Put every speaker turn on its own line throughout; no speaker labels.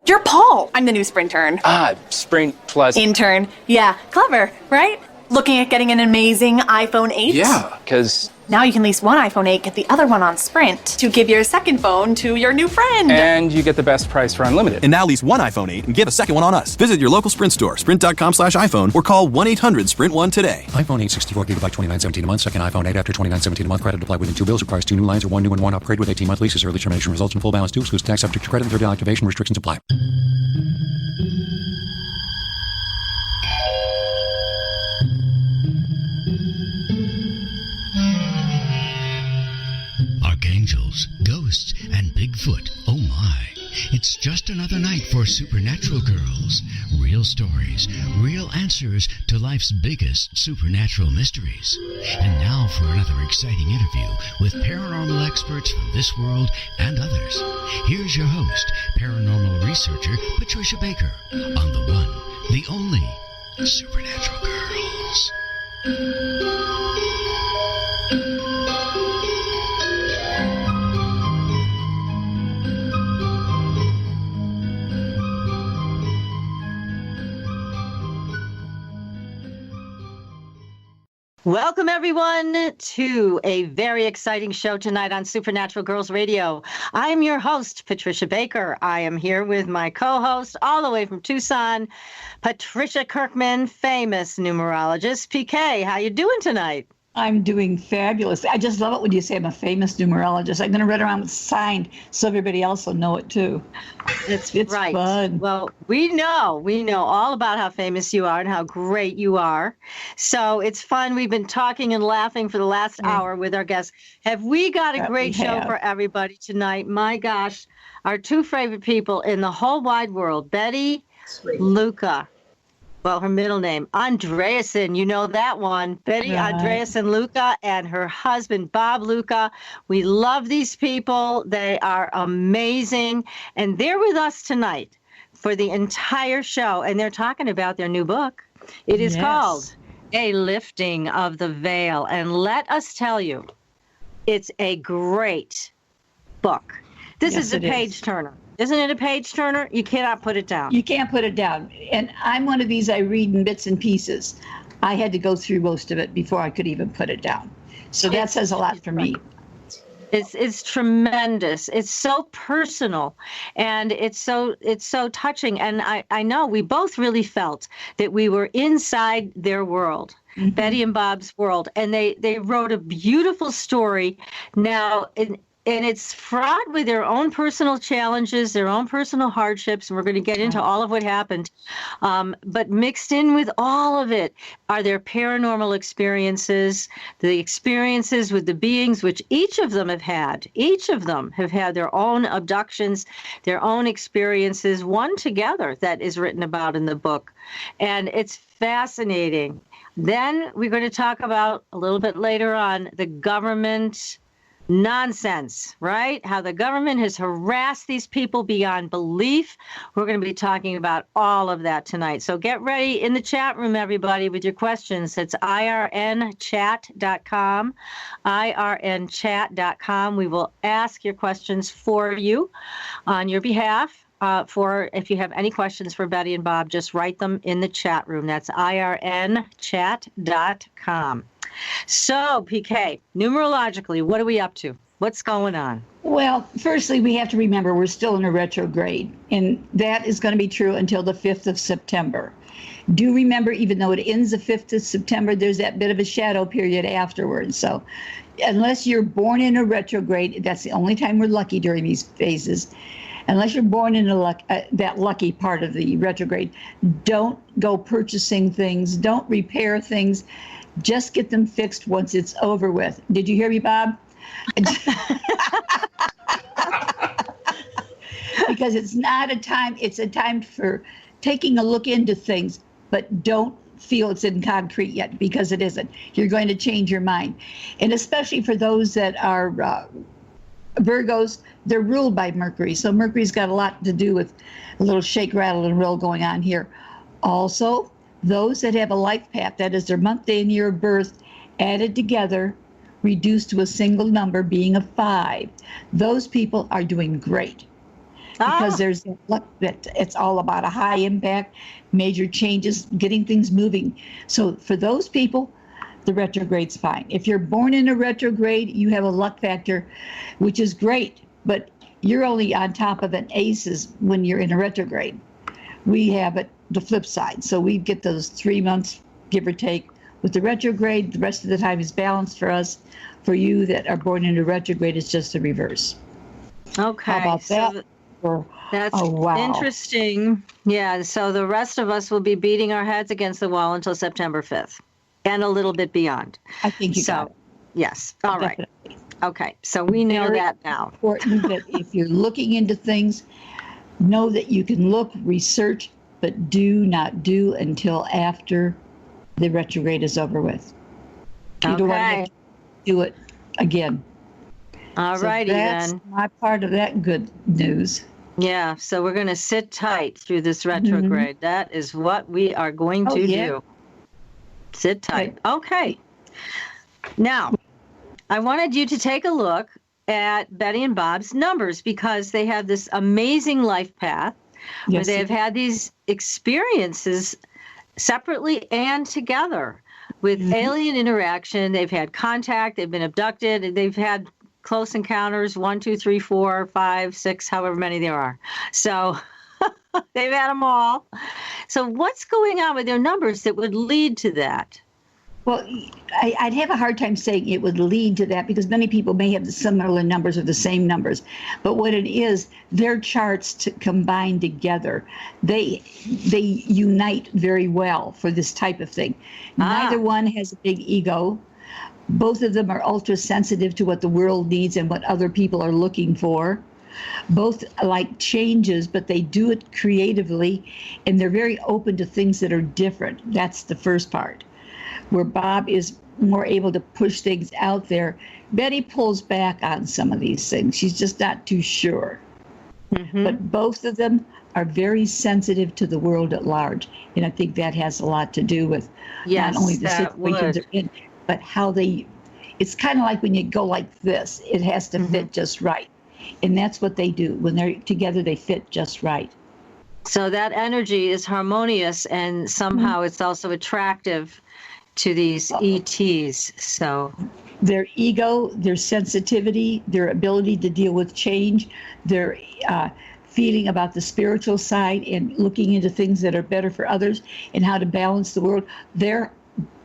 You're Paul. I'm the new Sprintern.
Sprint Plus.
Intern. Yeah, clever, right? Looking at getting an amazing iPhone 8?
Yeah, because...
Now you can lease one iPhone 8, get the other one on Sprint to give your second phone to your new friend.
And you get the best price for unlimited.
And now lease one iPhone 8 and get a second one on us. Visit your local Sprint store, sprint.com/iPhone, or call 1-800-SPRINT1 today.
iPhone 8 64 gigabyte $29.17 a month. Second iPhone 8 after $29.17 a month. Credit applied within 2 bills. Requires 2 new lines or 1 new and 1 upgrade with 18-month leases. Early termination results in full balance due. Excludes tax subject to credit and third-day activation. Restrictions apply.
Archangels, ghosts, and Bigfoot. Oh my. It's just another night for Supernatural Girlz. Real stories, real answers to life's biggest supernatural mysteries. And now for another exciting interview with paranormal experts from this world and others. Here's your host, paranormal researcher Patricia Baker, on the one, the only Supernatural Girlz.
Welcome, everyone, to a very exciting show tonight on Supernatural Girlz Radio. I'm your host, Patricia Baker. I am here with my co-host, all the way from Tucson, Patricia Kirkman, famous numerologist. PK, how you doing tonight?
I'm doing fabulous. I just love it when you say I'm a famous numerologist. I'm going to run around with a sign so everybody else will know it too.
It's right.
Fun.
Well, we know all about how famous you are and how great you are. So it's fun. We've been talking and laughing for the last hour with our guests. Have we got a great show for everybody tonight? My gosh, our two favorite people in the whole wide world, Betty, Luca. Well, her middle name, Andreasson, you know that one. Betty Andreasson Luca and her husband, Bob Luca. We love these people. They are amazing. And they're with us tonight for the entire show. And they're talking about their new book. It is called A Lifting of the Veil. And let us tell you, it's a great book. This is a page turner. Isn't it a page turner? You cannot put it down.
You can't put it down. And I'm one of these, I read in bits and pieces. I had to go through most of it before I could even put it down. So that says a lot for me.
It's tremendous. It's so personal, and it's so touching. And I know we both really felt that we were inside their world, Betty and Bob's world, and they wrote a beautiful story. Now, and it's fraught with their own personal challenges, their own personal hardships, and we're going to get into all of what happened. But mixed in with all of it are their paranormal experiences, the experiences with the beings, which each of them have had. Each of them have had their own abductions, their own experiences, one together that is written about in the book. And it's fascinating. Then we're going to talk about, a little bit later on, the government nonsense, right? How the government has harassed these people beyond belief. We're going to be talking about all of that tonight. So get ready in the chat room, everybody, with your questions. It's irnchat.com, irnchat.com. We will ask your questions for you on your behalf. If you have any questions for Betty and Bob, just write them in the chat room. That's irnchat.com. So, PK, numerologically, what are we up to? What's going on?
Well, firstly, we have to remember we're still in a retrograde, and that is going to be true until the 5th of September. Do remember, even though it ends the 5th of September, there's that bit of a shadow period afterwards. So unless you're born in a retrograde, that's the only time we're lucky during these phases. Unless you're born in that lucky part of the retrograde, don't go purchasing things, don't repair things. Just get them fixed once it's over with. Did you hear me, Bob? Because it's not a time, it's a time for taking a look into things, but don't feel it's in concrete yet, because it isn't. You're going to change your mind. And especially for those that are Virgos, they're ruled by Mercury. So Mercury's got a lot to do with a little shake, rattle, and roll going on here. Also, those that have a life path, that is their month, day, and year of birth, added together, reduced to a single number being a 5, those people are doing great. because there's luck that it's all about a high impact, major changes, getting things moving. So for those people, the retrograde's fine. If you're born in a retrograde, you have a luck factor, which is great, but you're only on top of an aces when you're in a retrograde. We have it the flip side. So we get those 3 months, give or take, with the retrograde. The rest of the time is balanced for us. For you that are born in a retrograde, it's just the reverse.
Okay.
How about that?
That's
wow.
interesting. Yeah, so the rest of us will be beating our heads against the wall until September 5th and a little bit beyond.
I think you got it.
Yes. All right.
Definitely.
Okay, so we know
Very
that now.
Important that if you're looking into things, know that you can look, research, but do not do until after the retrograde is over with. You don't want to do it again.
All righty
that's
then.
my part of that good news.
Yeah, so we're going to sit tight through this retrograde. That is what we are going to do. Sit tight. Okay. Now, I wanted you to take a look at Betty and Bob's numbers because they have this amazing life path where they have had these experiences separately and together with alien interaction. They've had contact, they've been abducted, they've had close encounters, 1, 2, 3, 4, 5, 6, however many there are. So they've had them all. So what's going on with their numbers that would lead to that?
Well, I'd have a hard time saying it would lead to that because many people may have the similar numbers or the same numbers. But what it is, their charts combine together. They unite very well for this type of thing. Neither one has a big ego. Both of them are ultra sensitive to what the world needs and what other people are looking for. Both like changes, but they do it creatively, and they're very open to things that are different. That's the first part. Where Bob is more able to push things out there, Betty pulls back on some of these things. She's just not too sure. But both of them are very sensitive to the world at large. And I think that has a lot to do with not only the situations they're in, but how it's kind of like when you go like this, it has to fit just right. And that's what they do. When they're together, they fit just right.
So that energy is harmonious and somehow it's also attractive to these ETs. So
their ego, their sensitivity, their ability to deal with change, their feeling about the spiritual side and looking into things that are better for others and how to balance the world, they're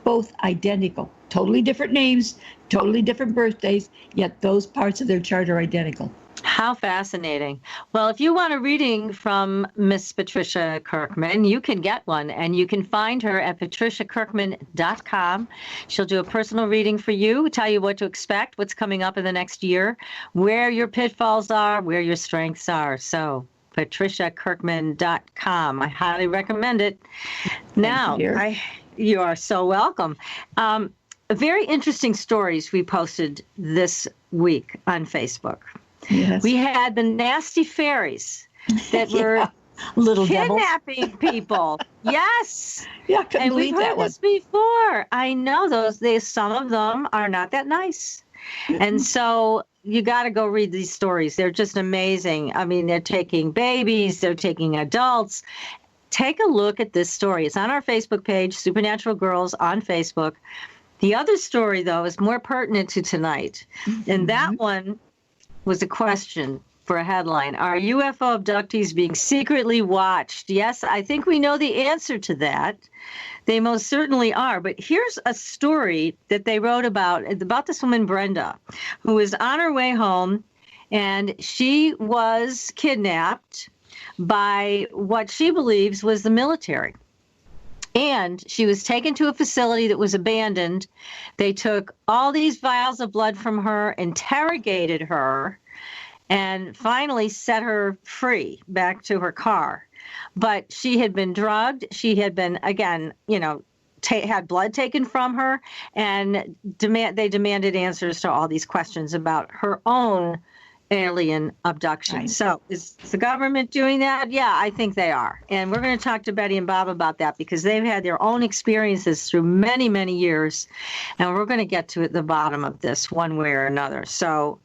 both identical. Totally different names, totally different birthdays, yet those parts of their chart are identical.
How fascinating. Well, if you want a reading from Miss Patricia Kirkman, you can get one, and you can find her at patriciakirkman.com. She'll do a personal reading for you, tell you what to expect, what's coming up in the next year, where your pitfalls are, where your strengths are. So, patriciakirkman.com. I highly recommend it. Now, you are so welcome. Very interesting stories we posted this week on Facebook.
Yes.
We had the nasty fairies that were
little
kidnapping people. Yes.
Yeah, I couldn't believe that one.
We've heard this before. I know some of them are not that nice. And so you got to go read these stories. They're just amazing. I mean, they're taking babies, they're taking adults. Take a look at this story. It's on our Facebook page, Supernatural Girlz on Facebook. The other story, though, is more pertinent to tonight. And that one was a question for a headline. Are UFO abductees being secretly watched? Yes, I think we know the answer to that. They most certainly are. But here's a story that they wrote about this woman, Brenda, who was on her way home, and she was kidnapped by what she believes was the military. And she was taken to a facility that was abandoned. They took all these vials of blood from her, interrogated her, and finally set her free back to her car. But she had been drugged. She had been, again, had blood taken from her, and they demanded answers to all these questions about her own alien abduction. Right. So is the government doing that? Yeah, I think they are. And we're going to talk to Betty and Bob about that because they've had their own experiences through many, many years. And we're going to get to the bottom of this one way or another. So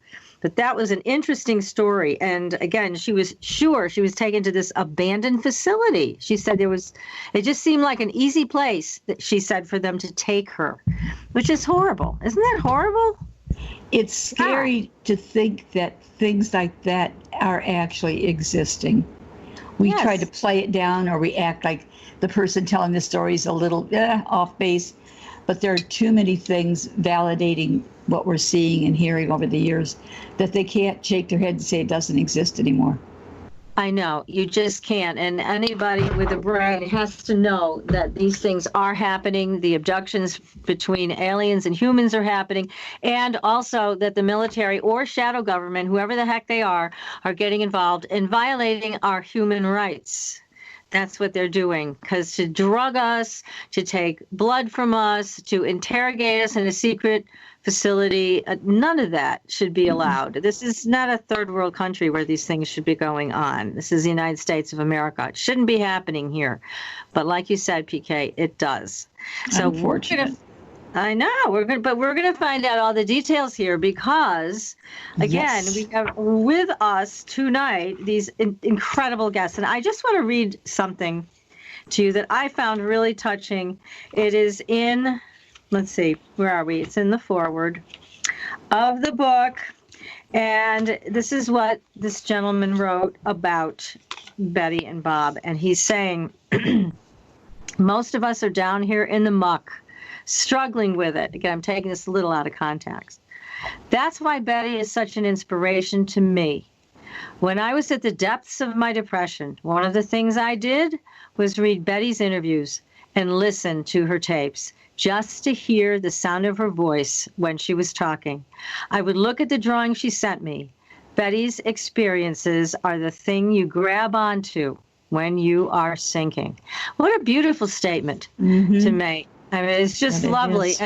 But that was an interesting story. And again, she was sure she was taken to this abandoned facility. She said it just seemed like an easy place, that she said, for them to take her, which is horrible. Isn't that horrible?
It's scary to think that things like that are actually existing. We try to play it down, or we act like the person telling the story is a little off base, but there are too many things validating what we're seeing and hearing over the years that they can't shake their head and say it doesn't exist anymore.
I know, you just can't. And anybody with a brain has to know that these things are happening. The abductions between aliens and humans are happening. And also that the military or shadow government, whoever the heck they are getting involved in violating our human rights. That's what they're doing. Because to drug us, to take blood from us, to interrogate us in a secret facility, none of that should be allowed. This is not a third world country where these things should be going on. This is the United States of America. It shouldn't be happening here. But like you said, PK, it does. So we're going to find out all the details here because, again, we have with us tonight these incredible guests. And I just want to read something to you that I found really touching. It is in... Let's see, where are we? It's in the foreword of the book. And this is what this gentleman wrote about Betty and Bob. And he's saying, most of us are down here in the muck, struggling with it. Again, I'm taking this a little out of context. That's why Betty is such an inspiration to me. When I was at the depths of my depression, one of the things I did was read Betty's interviews and listen to her tapes, just to hear the sound of her voice when she was talking. I would look at the drawing she sent me. Betty's experiences are the thing you grab onto when you are sinking. What a beautiful statement to make. I mean, it's just lovely.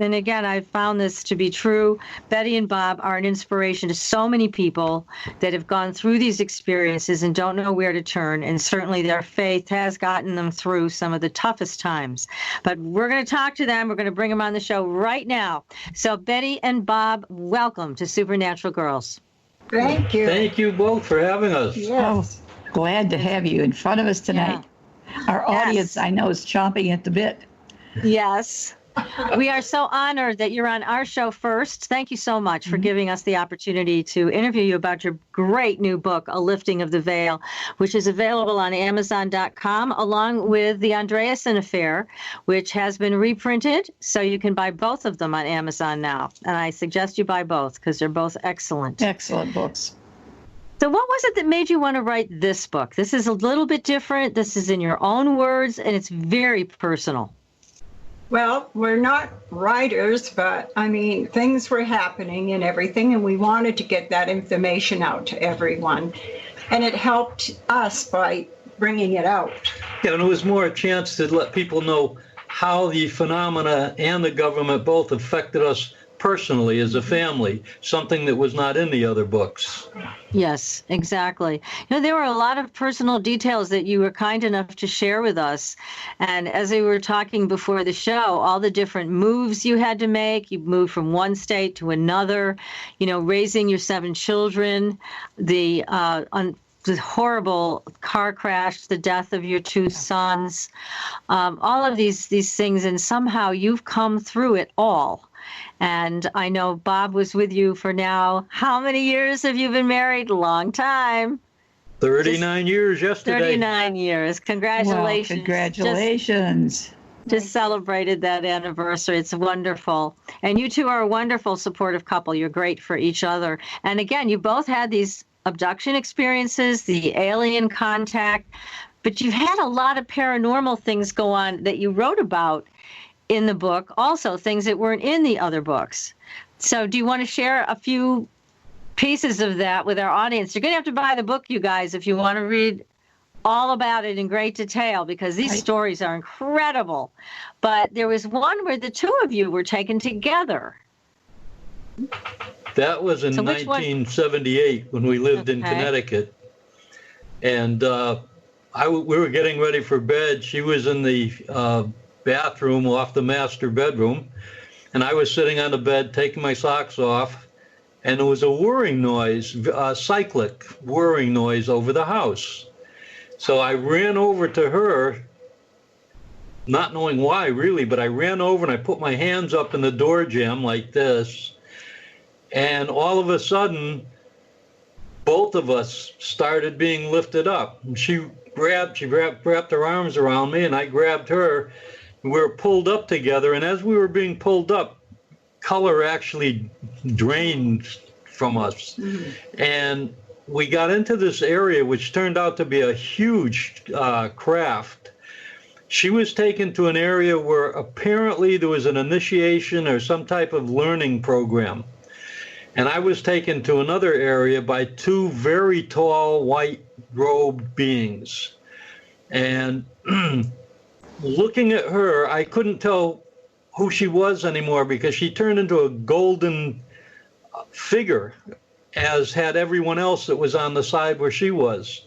And again, I've found this to be true. Betty and Bob are an inspiration to so many people that have gone through these experiences and don't know where to turn. And certainly their faith has gotten them through some of the toughest times. But we're going to talk to them. We're going to bring them on the show right now. So Betty and Bob, welcome to Supernatural Girls.
Thank you.
Thank you both for having us.
Yes. Oh, glad to have you in front of us tonight. Our audience, I know, is chomping at the bit.
Yes. We are so honored that you're on our show first. Thank you so much for giving us the opportunity to interview you about your great new book, A Lifting of the Veil, which is available on Amazon.com, along with The Andreasson Affair, which has been reprinted. So you can buy both of them on Amazon now. And I suggest you buy both because they're both excellent.
Excellent books.
So what was it that made you want to write this book? This is a little bit different. This is in your own words, and it's very personal.
Well, we're not writers, but I mean, things were happening and everything, and we wanted to get that information out to everyone. And it helped us by bringing it out.
Yeah, and it was more a chance to let people know how the phenomena and the government both affected us personally as a family, something that was not in the other books.
Yes, exactly. You know, there were a lot of personal details that you were kind enough to share with us. And as we were talking before the show, all the different moves you had to make, you moved from one state to another, you know, raising your 7 children, the horrible car crash, the death of your 2 sons, all of these things. And somehow you've come through it all. And I know Bob was with you for now. How many years have you been married? Long time.
39 years yesterday.
39 years. Congratulations.
Wow, congratulations.
Just celebrated that anniversary. It's wonderful. And you two are a wonderful, supportive couple. You're great for each other. And again, you both had these abduction experiences, the alien contact, but you've had a lot of paranormal things go on that you wrote about in the book, also things that weren't in the other books. So do you want to share a few pieces of that with our audience? You're going to have to buy the book, you guys, if you want to read all about it in great detail, because these stories are incredible. But there was one where the 2 of you were taken together.
That was in 1978 when we lived in Connecticut. And we were getting ready for bed. She was in the bathroom off the master bedroom, and I was sitting on the bed taking my socks off, and there was a whirring noise, a cyclic whirring noise over the house. So I ran over to her, not knowing why really, but I ran over and I put my hands up in the door jamb like this, and all of a sudden, both of us started being lifted up. She wrapped her arms around me, and I grabbed her. We were pulled up together, and as we were being pulled up, color actually drained from us. And we got into this area, which turned out to be a huge craft. She was taken to an area where apparently there was an initiation or some type of learning program. And I was taken to another area by two very tall, white-robed beings. And looking at her, I couldn't tell who she was anymore because she turned into a golden figure, as had everyone else that was on the side where she was.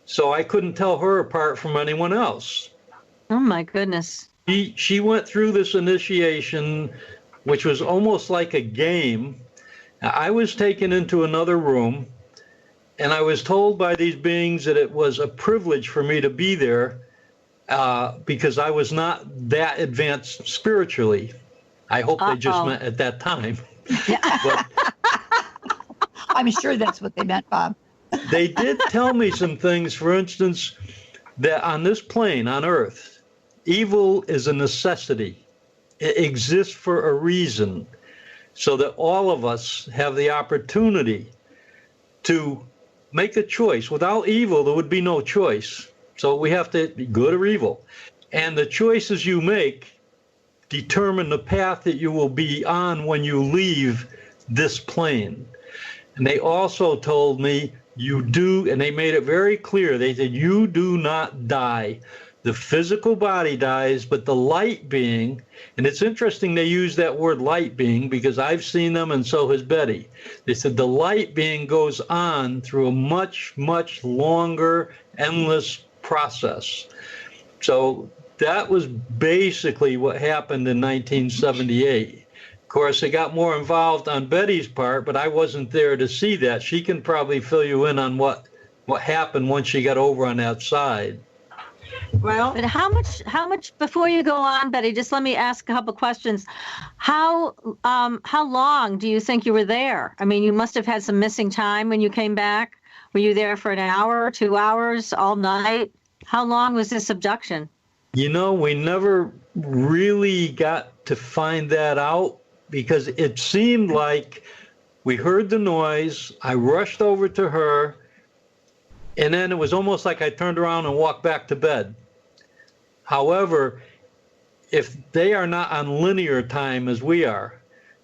So I couldn't tell her apart from anyone else.
Oh, my goodness.
She went through this initiation, which was almost like a game. I was taken into another room, and I was told by these beings that it was a privilege for me to be there because I was not that advanced spiritually. I hope they just meant at that time. But
I'm sure that's what they meant, Bob.
they did tell me some things, for instance, that on this plane, on Earth, evil is a necessity. It exists for a reason, so that all of us have the opportunity to make a choice. Without evil, there would be no choice. So we have to be good or evil. And the choices you make determine the path that you will be on when you leave this plane. And they also told me you do, and they made it very clear, they said you do not die. The physical body dies, but the light being, and it's interesting they use that word light being because I've seen them and so has Betty. They said the light being goes on through a much, much longer, endless process. So that was basically what happened in 1978. Of course, it got more involved on Betty's part, but I wasn't there to see that. She can probably fill you in on what happened once she got over on that side.
Well,
But how much, before you go on, Betty, just let me ask a couple questions. How long do you think you were there? I mean, you must have had some missing time when you came back. Were you there for an hour, 2 hours, all night? How long was this abduction?
You know, we never really got to find that out because it seemed like we heard the noise. I rushed over to her, and then it was almost like I turned around and walked back to bed. However, if they are not on linear time as we are,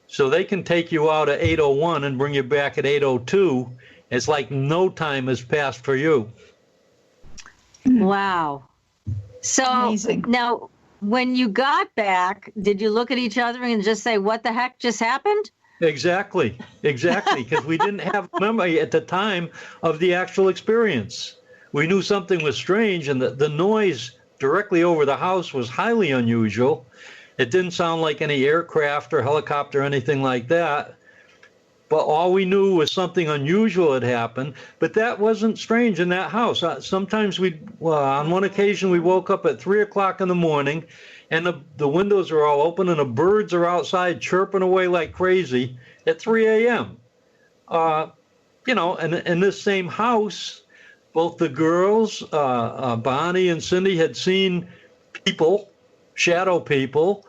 so they can take you out at 8:01 and bring you back at 8:02, it's like no time has passed for you.
Wow. So
Amazing.
now, when you got back, did you look at each other and just say, what the heck just happened?
Exactly, because we didn't have memory at the time of the actual experience. We knew something was strange, and the noise directly over the house was highly unusual. It didn't sound like any aircraft or helicopter or anything like that. But all we knew was something unusual had happened. But that wasn't strange in that house. Sometimes on one occasion, we woke up at 3 o'clock in the morning, and the windows are all open, and the birds are outside chirping away like crazy at 3 a.m. And in this same house, both the girls, Bonnie and Cindy, had seen people, shadow people.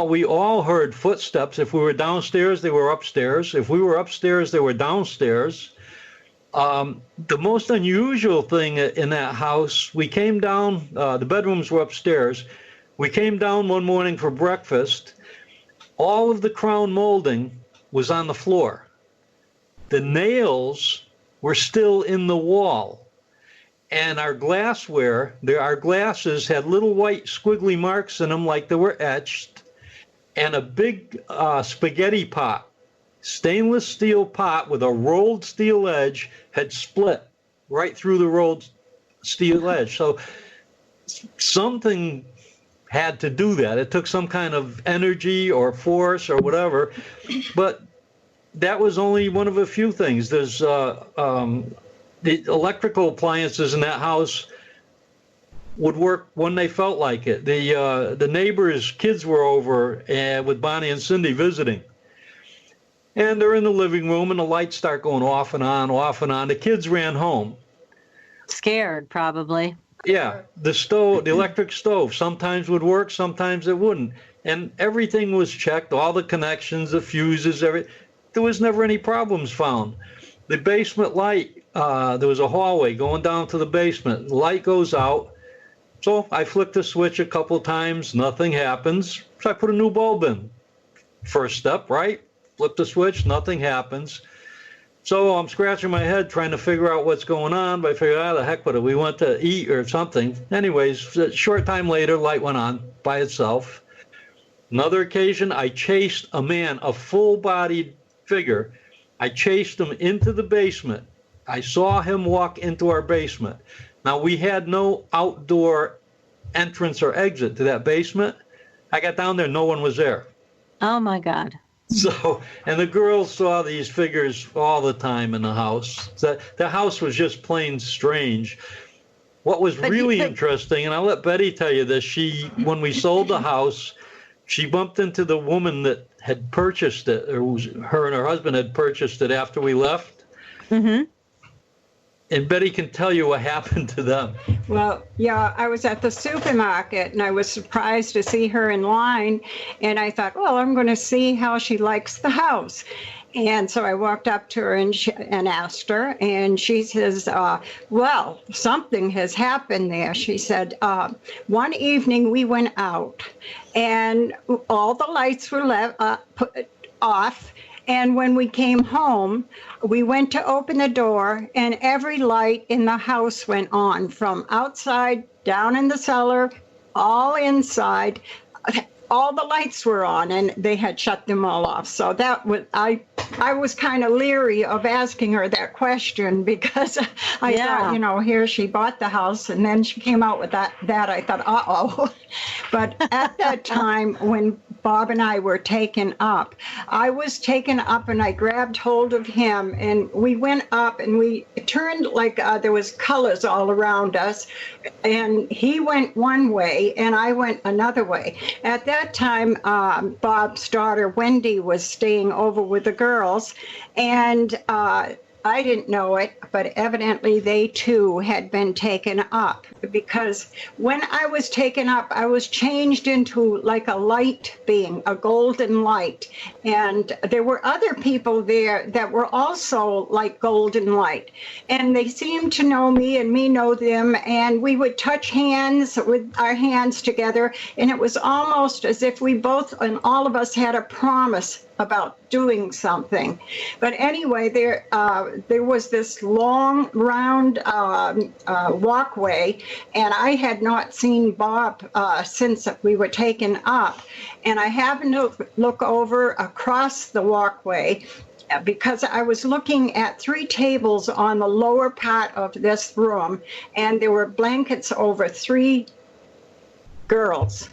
We all heard footsteps. If we were downstairs, they were upstairs. If we were upstairs, they were downstairs. The most unusual thing in that house, we came down, the bedrooms were upstairs. We came down one morning for breakfast. All of the crown molding was on the floor. The nails were still in the wall. And our glassware, our glasses had little white squiggly marks in them like they were etched. And a big spaghetti pot, stainless steel pot with a rolled steel edge, had split right through the rolled steel edge. So something had to do that. It took some kind of energy or force or whatever. But that was only one of a few things. There's the electrical appliances in that house would work when they felt like it. The neighbors' kids were over with Bonnie and Cindy visiting. And they're in the living room, and the lights start going off and on, off and on. The kids ran home.
Scared, probably.
Yeah, the electric stove, sometimes would work, sometimes it wouldn't. And everything was checked, all the connections, the fuses, there was never any problems found. The basement light, there was a hallway going down to the basement. The light goes out. So I flicked the switch a couple times, nothing happens. So I put a new bulb in. First step, right? Flip the switch, nothing happens. So I'm scratching my head trying to figure out what's going on, but I figured, the heck with it. We went to eat or something. Anyways, a short time later, light went on by itself. Another occasion, I chased a man, a full-bodied figure. I chased him into the basement. I saw him walk into our basement. Now, we had no outdoor entrance or exit to that basement. I got down there, no one was there.
Oh, my God.
So, and the girls saw these figures all the time in the house. The house was just plain strange. What was really interesting, and I'll let Betty tell you this, when we sold the house, she bumped into the woman that had purchased it, or her and her husband had purchased it after we left. Mm-hmm. And Betty can tell you what happened to them.
Well, yeah, I was at the supermarket and I was surprised to see her in line. And I thought, well, I'm going to see how she likes the house. And so I walked up to her and asked her, and she says, well, something has happened there. She said, one evening we went out and all the lights were put off. And when we came home, we went to open the door, and every light in the house went on, from outside, down in the cellar, all inside. All the lights were on, and they had shut them all off. So that was, I was kind of leery of asking her that question, because I thought, here she bought the house, and then she came out with that I thought, uh-oh. But at that time, when Bob and I were taken up, I was taken up, and I grabbed hold of him, and we went up, and we turned like there was colors all around us, and he went one way, and I went another way. At that time, Bob's daughter, Wendy, was staying over with the girls, and I didn't know it, but evidently they too had been taken up, because when I was taken up, I was changed into like a light being, a golden light. And there were other people there that were also like golden light. And they seemed to know me and me know them. And we would touch hands with our hands together. And it was almost as if we both and all of us had a promise about doing something. But anyway, there was this long, round walkway, and I had not seen Bob since we were taken up. And I happened to look over across the walkway, because I was looking at 3 tables on the lower part of this room, and there were blankets over 3 girls.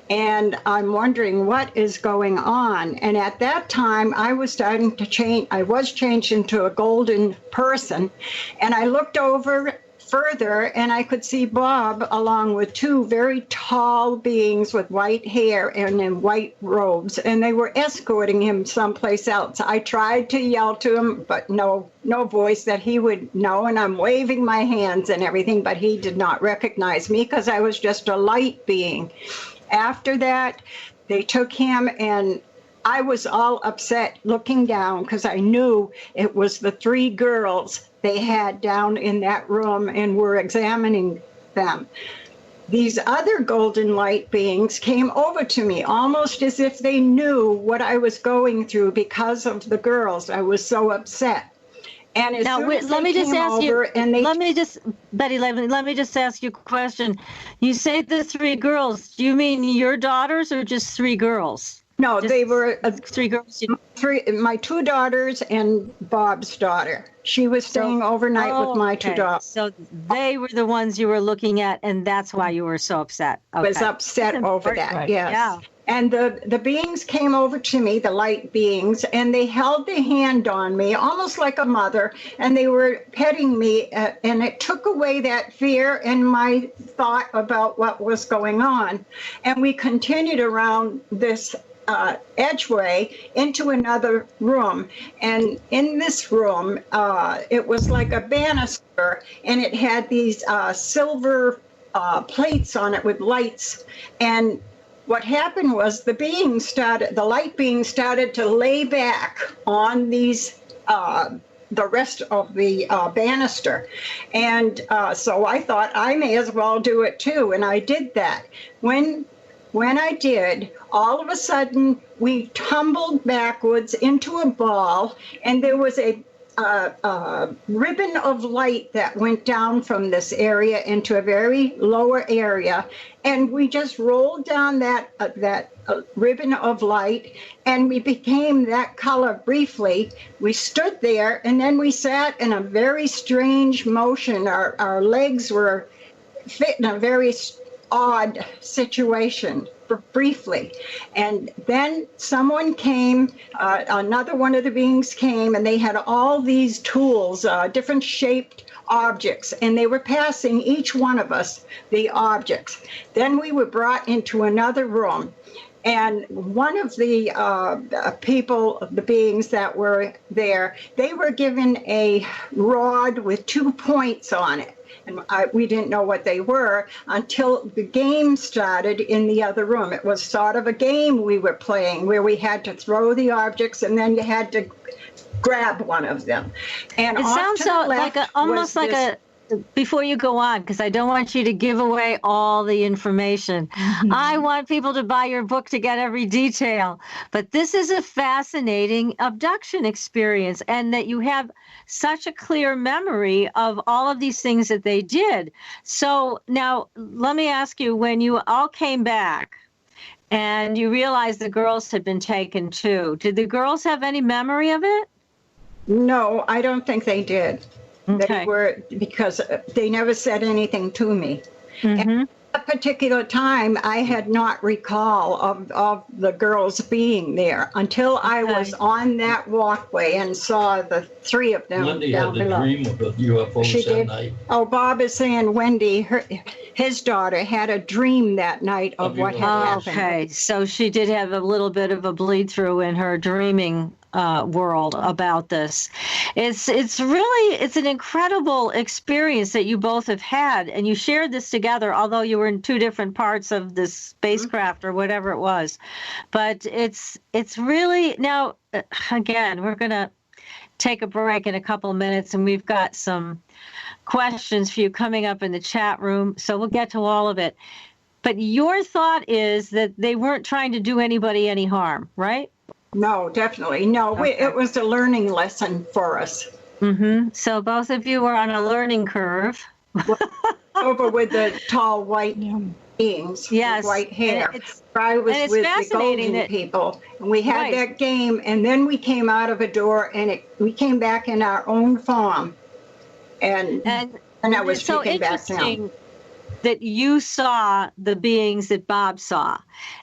And I'm wondering what is going on. And at that time, I was starting to change. I was changed into a golden person. And I looked over further, and I could see Bob along with 2 very tall beings with white hair and in white robes. And they were escorting him someplace else. I tried to yell to him, but no voice that he would know. And I'm waving my hands and everything, but he did not recognize me, because I was just a light being. After that, they took him, and I was all upset looking down, because I knew it was the 3 girls they had down in that room and were examining them. These other golden light beings came over to me, almost as if they knew what I was going through because of the girls. I was so upset. And as soon as
let me just ask you.
Betty,
let me just ask you a question. You say the 3 girls. Do you mean your daughters or just 3 girls?
No, they were
3 girls.
my 2 daughters and Bob's daughter. She was staying overnight with my 2 daughters.
So they were the ones you were looking at, and that's why you were so upset.
I was upset over that,
right.
yes.
Yeah.
And the beings came over to me, the light beings, and they held their hand on me, almost like a mother, and they were petting me, and it took away that fear and my thought about what was going on. And we continued around this edgeway into another room. And in this room, it was like a banister, and it had these silver plates on it with lights. And what happened was the light beings started to lay back on these, the rest of the banister. And so I thought I may as well do it too. And I did that. When I did, all of a sudden we tumbled backwards into a ball, and there was a ribbon of light that went down from this area into a very lower area, and we just rolled down that ribbon of light, and we became that color briefly. We stood there, and then we sat in a very strange motion. Our legs were fit in a very odd situation briefly. And then someone came, another one of the beings came, and they had all these tools, different shaped objects, and they were passing each one of us the objects. Then we were brought into another room, and one of the people, the beings that were there, they were given a rod with 2 points on it. And we didn't know what they were until the game started in the other room. It was sort of a game we were playing where we had to throw the objects, and then you had to grab one of them. And
it sounds so like almost like a. Before you go on, because I don't want you to give away all the information. Mm-hmm. I want people to buy your book to get every detail. But this is a fascinating abduction experience, and that you have such a clear memory of all of these things that they did. So now let me ask you, when you all came back and you realized the girls had been taken too, did the girls have any memory of it?
No, I don't think they did.
Okay.
They were, because they never said anything to me. Mm-hmm. And at that particular time, I had not recall of the girls being there until I was on that walkway and saw the 3 of them
Wendy
down
had
below.
a dream about UFOs
She
that
did.
night.
Oh, Bob is saying Wendy, his daughter, had a dream that night of what had happened.
Okay, so she did have a little bit of a bleed through in her dreaming world about this. It's an incredible experience that you both have had, and you shared this together, although you were in 2 different parts of this spacecraft or whatever it was. But it's really, now again, we're going to take a break in a couple of minutes, and we've got some questions for you coming up in the chat room, so we'll get to all of it. But your thought is that they weren't trying to do anybody any harm, right?
No, definitely. No,
Okay.
it was a learning lesson for us.
Mm-hmm. So both of you were on a learning curve.
Over with the tall white beings
Yes.
with white hair.
And it's
I was with the
fascinating
golden
that-
people. And we had
Right.
that game, and then we came out of a door, and we came back in our own form. And I was
it's so
taken back down.
interesting that you saw the beings that Bob saw,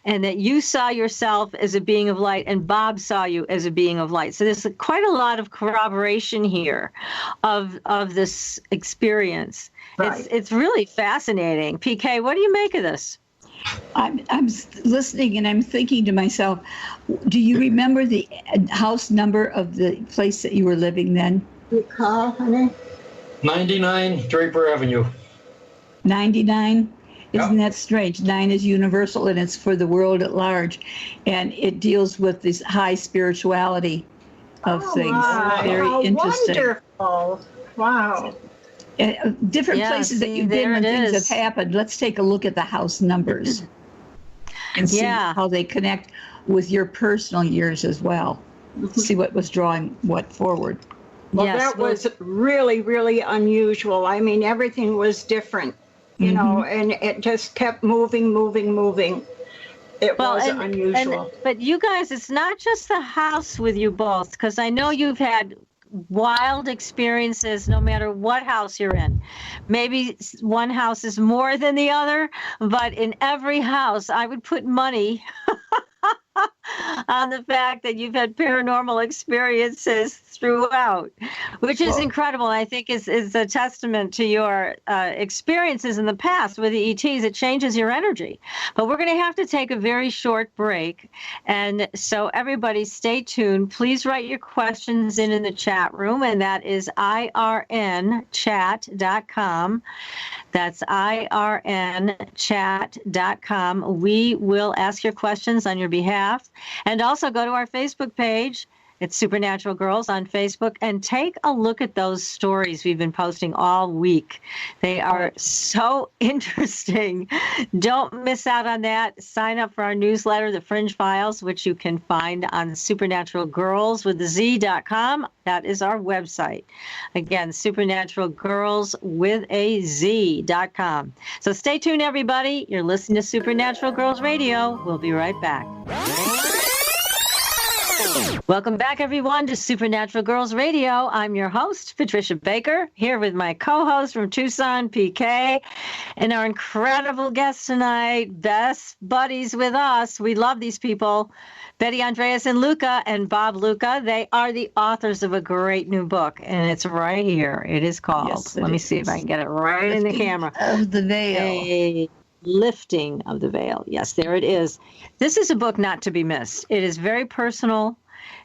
and that you saw yourself as a being of light, and Bob saw you as a being of light. So there's quite a lot of corroboration here of this experience.
Right.
It's really fascinating. PK, what do you make of this?
I'm listening and I'm thinking to myself, do you remember the house number of the place that you were living then?
Recall, honey?
99 Draper Avenue.
99? Isn't
Yeah.
that strange? 9 is universal and it's for the world at large. And it deals with this high spirituality of things.
My,
Very
how
interesting.
wonderful. Wow.
Different
Yeah,
places that
see,
you've been
there
when
it
things
is.
have happened. Let's take a look at the house numbers and see
Yeah.
how they connect with your personal years as well. See what was drawing what forward.
Well,
Yes,
that was really, really unusual. I mean, everything was different, you know, and it just kept moving. It was unusual.
But you guys, it's not just the house with you both, because I know you've had wild experiences no matter what house you're in. Maybe one house is more than the other, but in every house, I would put money on the fact that you've had paranormal experiences throughout, which is incredible. I think is a testament to your experiences in the past with the ETs. It changes your energy. But we're going to have to take a very short break. And so everybody stay tuned. Please write your questions in the chat room, and that is irnchat.com. That's irnchat.com. We will ask your questions on your behalf. And also go to our Facebook page. It's Supernatural Girls on Facebook, and take a look at those stories we've been posting all week. They are so interesting. Don't miss out on that. Sign up for our newsletter, The Fringe Files, which you can find on supernaturalgirls.com. That is our website. Again, supernaturalgirls.com. So stay tuned, everybody. You're listening to Supernatural Girls Radio. We'll be right back. Welcome back, everyone, to Supernatural Girls Radio. I'm your host, Patricia Baker, here with my co-host from Tucson, PK, and our incredible guests tonight, best buddies with us. We love these people, Betty, Andreasson, Luca, and Bob Luca. They are the authors of a great new book, and it's right here. It is called, let me see if I can get it right in the camera.
Of the Veil.
Lifting of the Veil. Yes, there it is. This is a book not to be missed. It is very personal.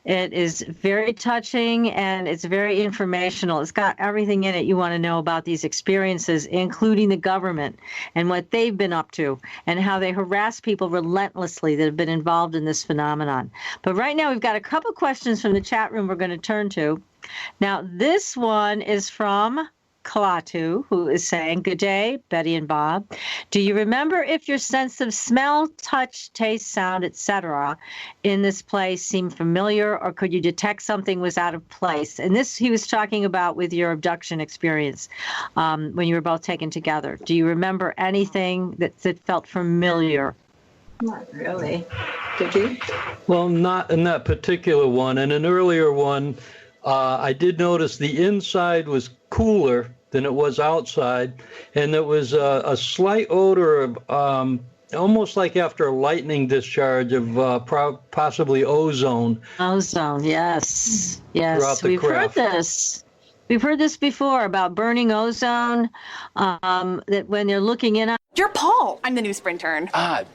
It is very touching, and it's very informational. It's got everything in it you want to know about these experiences, including the government and what they've been up to and how they harass people relentlessly that have been involved in this phenomenon. But right now, we've got a couple questions from the chat room we're going to turn to. Now, this one is from Klaatu, who is saying, "Good day, Betty and Bob. Do you remember if your sense of smell, touch, taste, sound, etc. in this place seemed familiar, or could you detect something was out of place?" And this he was talking about with your abduction experience when you were both taken together. Do you remember anything that felt familiar?
Not really. Did you?
Well, not in that particular one. In an earlier one, I did notice the inside was cooler than it was outside, and there was a slight odor of almost like after a lightning discharge of possibly ozone.
Ozone, yes.
Throughout the craft.
Heard this. We've heard this before about burning ozone, that when they're looking in.
You're Paul. I'm the new Sprintern.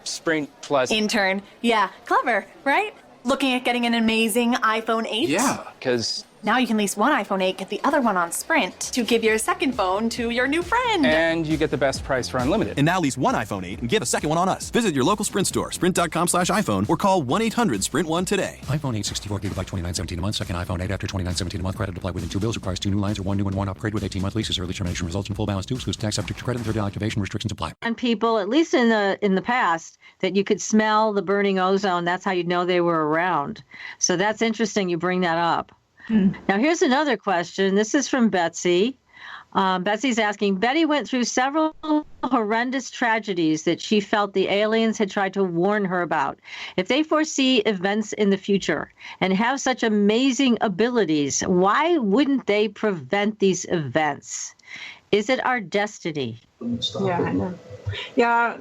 Sprint plus.
Intern. Yeah, clever, right? Looking at getting an amazing iPhone 8?
Yeah, because
now you can lease one iPhone 8, get the other one on Sprint to give your second phone to your new friend.
And you get the best price for unlimited.
And now lease one iPhone 8 and get a second one on us. Visit your local Sprint store, sprint.com/iPhone, or call 1-800-SPRINT1 today.
iPhone 8 64 gigabyte $29.17 a month. Second iPhone 8 after $29.17 a month. Credit applied within 2 bills. Requires 2 new lines or 1 new and 1 upgrade with 18-month leases. Early termination results in full balance due. Excludes tax subject to credit and third activation restrictions apply.
And people, at least in the past, that you could smell the burning ozone. That's how you'd know they were around. So that's interesting you bring that up. Now, here's another question. This is from Betsy. Betsy's asking, Betty went through several horrendous tragedies that she felt the aliens had tried to warn her about. If they foresee events in the future and have such amazing abilities, why wouldn't they prevent these events? Is it our destiny?
Yeah, I know. Yeah,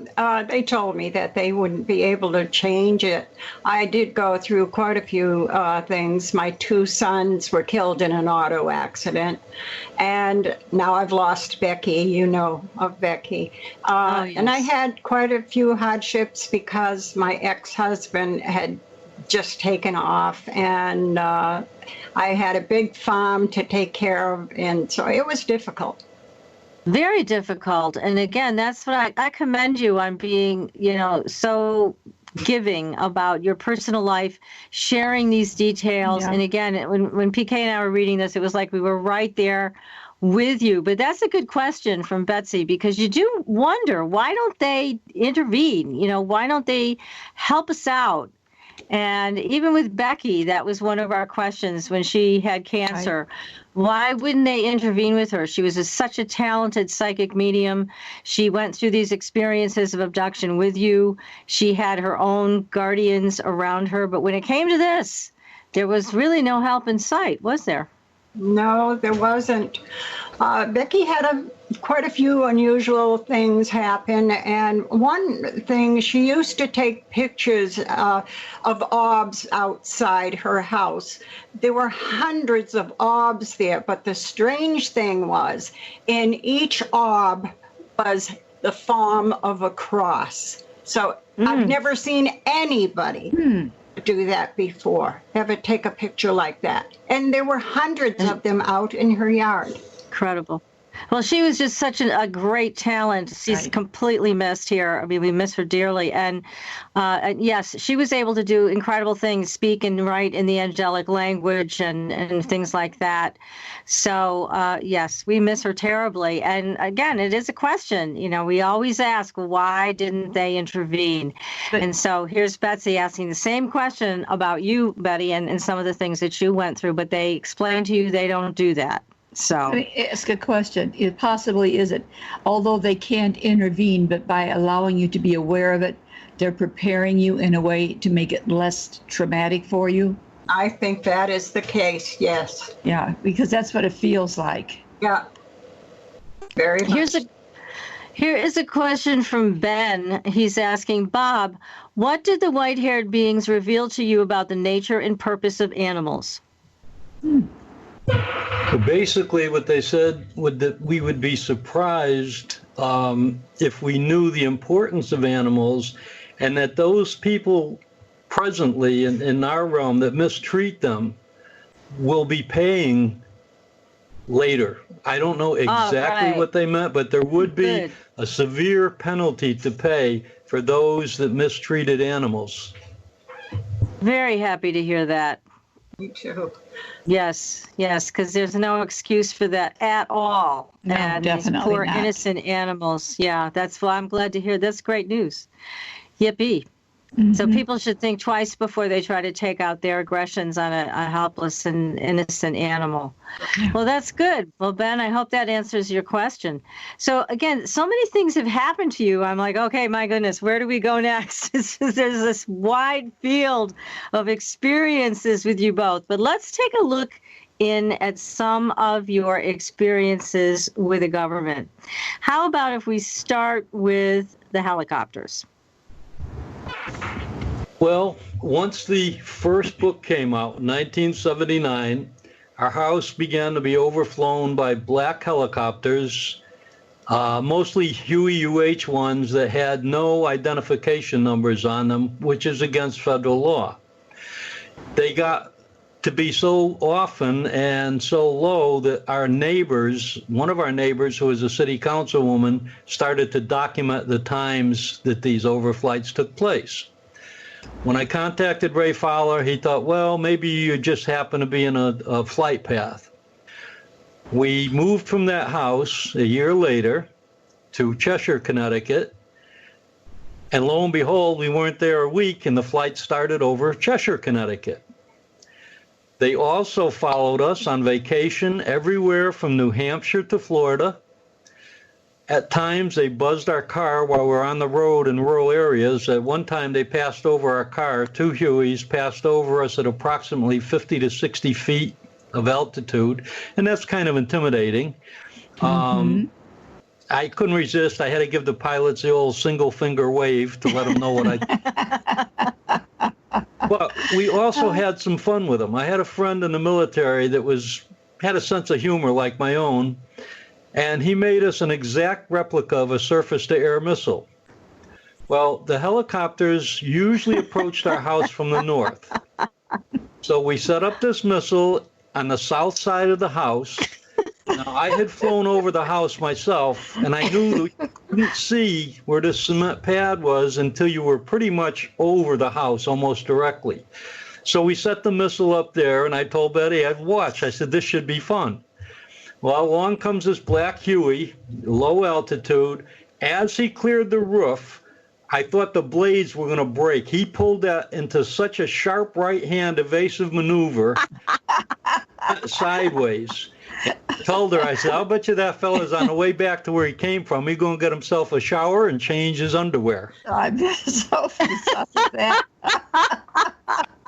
they told me that they wouldn't be able to change it. I did go through quite a few things. My 2 sons were killed in an auto accident, and now I've lost Becky. You know of Becky.
Yes.
And I had quite a few hardships because my ex-husband had just taken off, and I had a big farm to take care of, and so it was difficult.
Very difficult. And again, that's what I commend you on being, so giving about your personal life, sharing these details. Yeah. And again, when PK and I were reading this, it was like we were right there with you. But that's a good question from Betsy, because you do wonder, why don't they intervene? Why don't they help us out? And even with Becky, that was one of our questions when she had cancer. Why wouldn't they intervene with her? She was such a talented psychic medium. She went through these experiences of abduction with you. She had her own guardians around her. But when it came to this, there was really no help in sight, was there?
No, there wasn't. Becky had quite a few unusual things happen, and one thing, she used to take pictures of orbs outside her house. There were hundreds of orbs there, but the strange thing was, in each orb was the form of a cross. So I've never seen anybody do that before, ever take a picture like that. And there were hundreds of them out in her yard.
Incredible. Well, she was just such a great talent. She's completely missed here. I mean, we miss her dearly. And yes, she was able to do incredible things, speak and write in the angelic language and things like that. So, yes, we miss her terribly. And again, it is a question. You know, we always ask, why didn't they intervene? And so here's Betsy asking the same question about you, Betty, and some of the things that you went through, but they explain to you they don't do that. So
let me ask a question. It possibly is it, although they can't intervene, but by allowing you to be aware of it, they're preparing you in a way to make it less traumatic for you?
I think that is the case, yes.
Yeah, because that's what it feels like.
Yeah, very much.
Here is a question from Ben. He's asking, Bob, what did the white-haired beings reveal to you about the nature and purpose of animals?
So basically what they said was that we would be surprised if we knew the importance of animals, and that those people presently in our realm that mistreat them will be paying later. I don't know exactly what they meant, but there would be a severe penalty to pay for those that mistreated animals.
Very happy to hear that.
Me too.
Yes, because there's no excuse for that at all.
No,
and
definitely
these poor
not.
innocent animals. Yeah, that's why I'm glad to hear. That's great news. Yippee. So people should think twice before they try to take out their aggressions on a helpless and innocent animal. Well, that's good. Well, Ben, I hope that answers your question. So again, so many things have happened to you. I'm like, okay, my goodness, where do we go next? There's this wide field of experiences with you both. But let's take a look in at some of your experiences with the government. How about if we start with the helicopters?
Well, once the first book came out in 1979, our house began to be overflown by black helicopters, mostly Huey UH-1s that had no identification numbers on them, which is against federal law. They got to be so often and so low that our neighbors, one of our neighbors who was a city councilwoman, started to document the times that these overflights took place. When I contacted Ray Fowler, he thought, well, maybe you just happen to be in a flight path. We moved from that house a year later to Cheshire, Connecticut, and lo and behold, we weren't there a week, and the flight started over Cheshire, Connecticut. They also followed us on vacation everywhere from New Hampshire to Florida. At times, they buzzed our car while we were on the road in rural areas. At one time, they passed over our car. 2 Hueys passed over us at approximately 50 to 60 feet of altitude, and that's kind of intimidating. I couldn't resist. I had to give the pilots the old single finger wave to let them know what I... But we also had some fun with them. I had a friend in the military that had a sense of humor like my own, and he made us an exact replica of a surface-to-air missile. Well, the helicopters usually approached our house from the north. So we set up this missile on the south side of the house. Now, I had flown over the house myself, and I knew you couldn't see where the cement pad was until you were pretty much over the house, almost directly. So we set the missile up there, and I told Betty, I'd watch. I said, this should be fun. Well, along comes this black Huey, low altitude. As he cleared the roof, I thought the blades were going to break. He pulled that into such a sharp right-hand evasive maneuver sideways. Told her, I said, I'll bet you that fella's on the way back to where he came from. He's going to get himself a shower and change his underwear.
I'm so sus at that.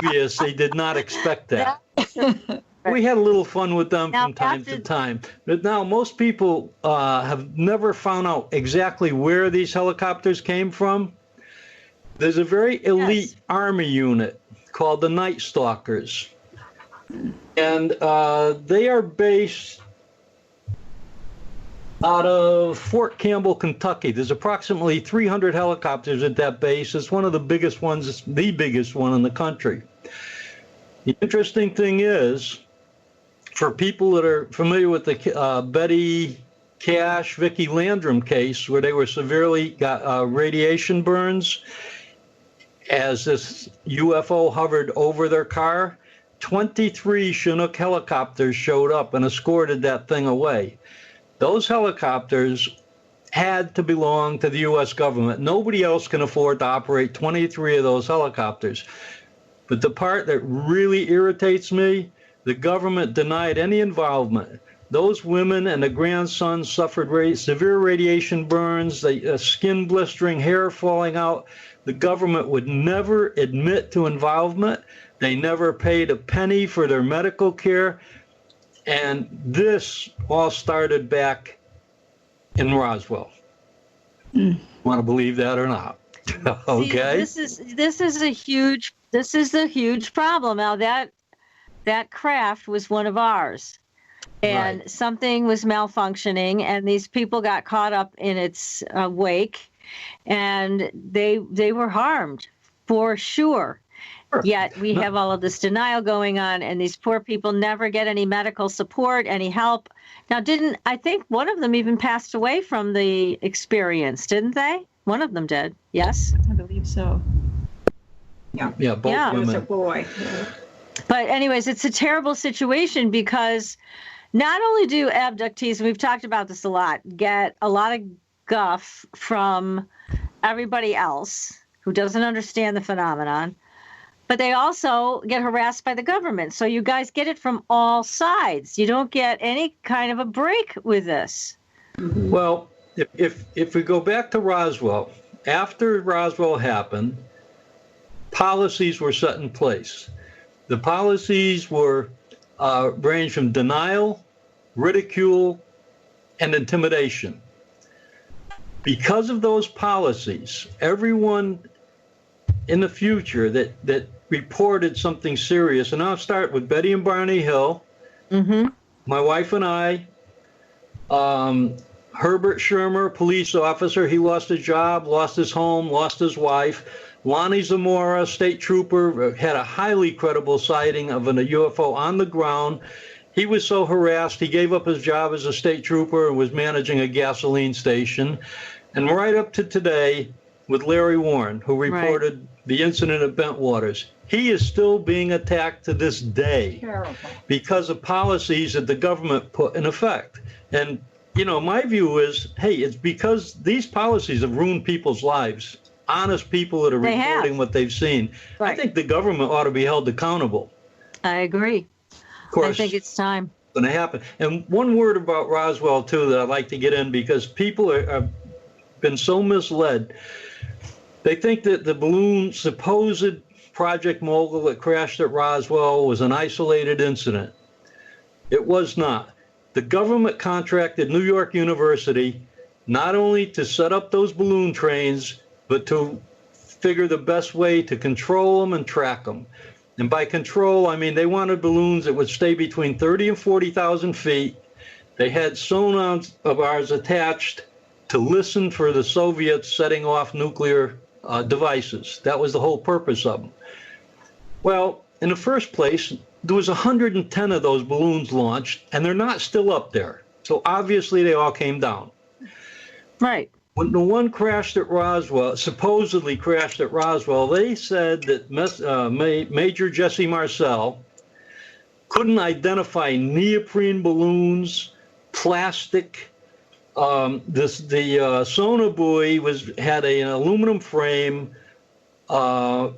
Yes, they did not expect that. We had a little fun with them from time to time. But now most people have never found out exactly where these helicopters came from. There's a very elite Army unit called the Night Stalkers. And they are based out of Fort Campbell, Kentucky. There's approximately 300 helicopters at that base. It's one of the biggest ones, it's the biggest one in the country. The interesting thing is, for people that are familiar with the Betty Cash, Vicki Landrum case, where they were severely got radiation burns as this UFO hovered over their car, 23 Chinook helicopters showed up and escorted that thing away. Those helicopters had to belong to the U.S. government. Nobody else can afford to operate 23 of those helicopters. But the part that really irritates me, the government denied any involvement. Those women and the grandson suffered severe radiation burns, skin blistering, hair falling out. The government would never admit to involvement. They never paid a penny for their medical care. And this all started back in Roswell. Want to believe that or not? Okay.
See, this is a huge problem. Now that craft was one of ours, and something was malfunctioning, and these people got caught up in its wake, and they were harmed for sure. Yet we have all of this denial going on, and these poor people never get any medical support, any help. Now, I think one of them even passed away from the experience, didn't they? One of them did. Yes?
I believe so.
Yeah, both women.
It was a boy.
But anyways, it's a terrible situation because not only do abductees, and we've talked about this a lot, get a lot of guff from everybody else who doesn't understand the phenomenon, but they also get harassed by the government. So you guys get it from all sides. You don't get any kind of a break with this.
Well, if we go back to Roswell, after Roswell happened, policies were set in place. The policies were ranged from denial, ridicule, and intimidation. Because of those policies, everyone in the future that reported something serious, and I'll start with Betty and Barney Hill, my wife and I, Herbert Shermer, police officer, he lost his job, lost his home, lost his wife. Lonnie Zamora, state trooper, had a highly credible sighting of a UFO on the ground. He was so harassed, he gave up his job as a state trooper and was managing a gasoline station. And right up to today, with Larry Warren, who reported the incident at Bentwaters, he is still being attacked to this day because of policies that the government put in effect. And, you know, my view is, hey, it's because these policies have ruined people's lives. Honest people that are reporting what they've seen. I think the government ought to be held accountable.
I agree.
Of course,
I think it's time.
It's going to happen. And one word about Roswell, too, that I'd like to get in, because people have been so misled. They think that the balloon, supposed Project Mogul that crashed at Roswell, was an isolated incident. It was not. The government contracted New York University not only to set up those balloon trains, but to figure the best way to control them and track them. And by control, I mean they wanted balloons that would stay between 30 and 40,000 feet. They had sonars of ours attached to listen for the Soviets setting off nuclear devices. That was the whole purpose of them. Well, in the first place, there was 110 of those balloons launched, and they're not still up there. So obviously they all came down.
Right.
When the one crashed at Roswell, supposedly crashed at Roswell, they said that Major Jesse Marcel couldn't identify neoprene balloons, plastic. The sonar buoy had an aluminum frame, an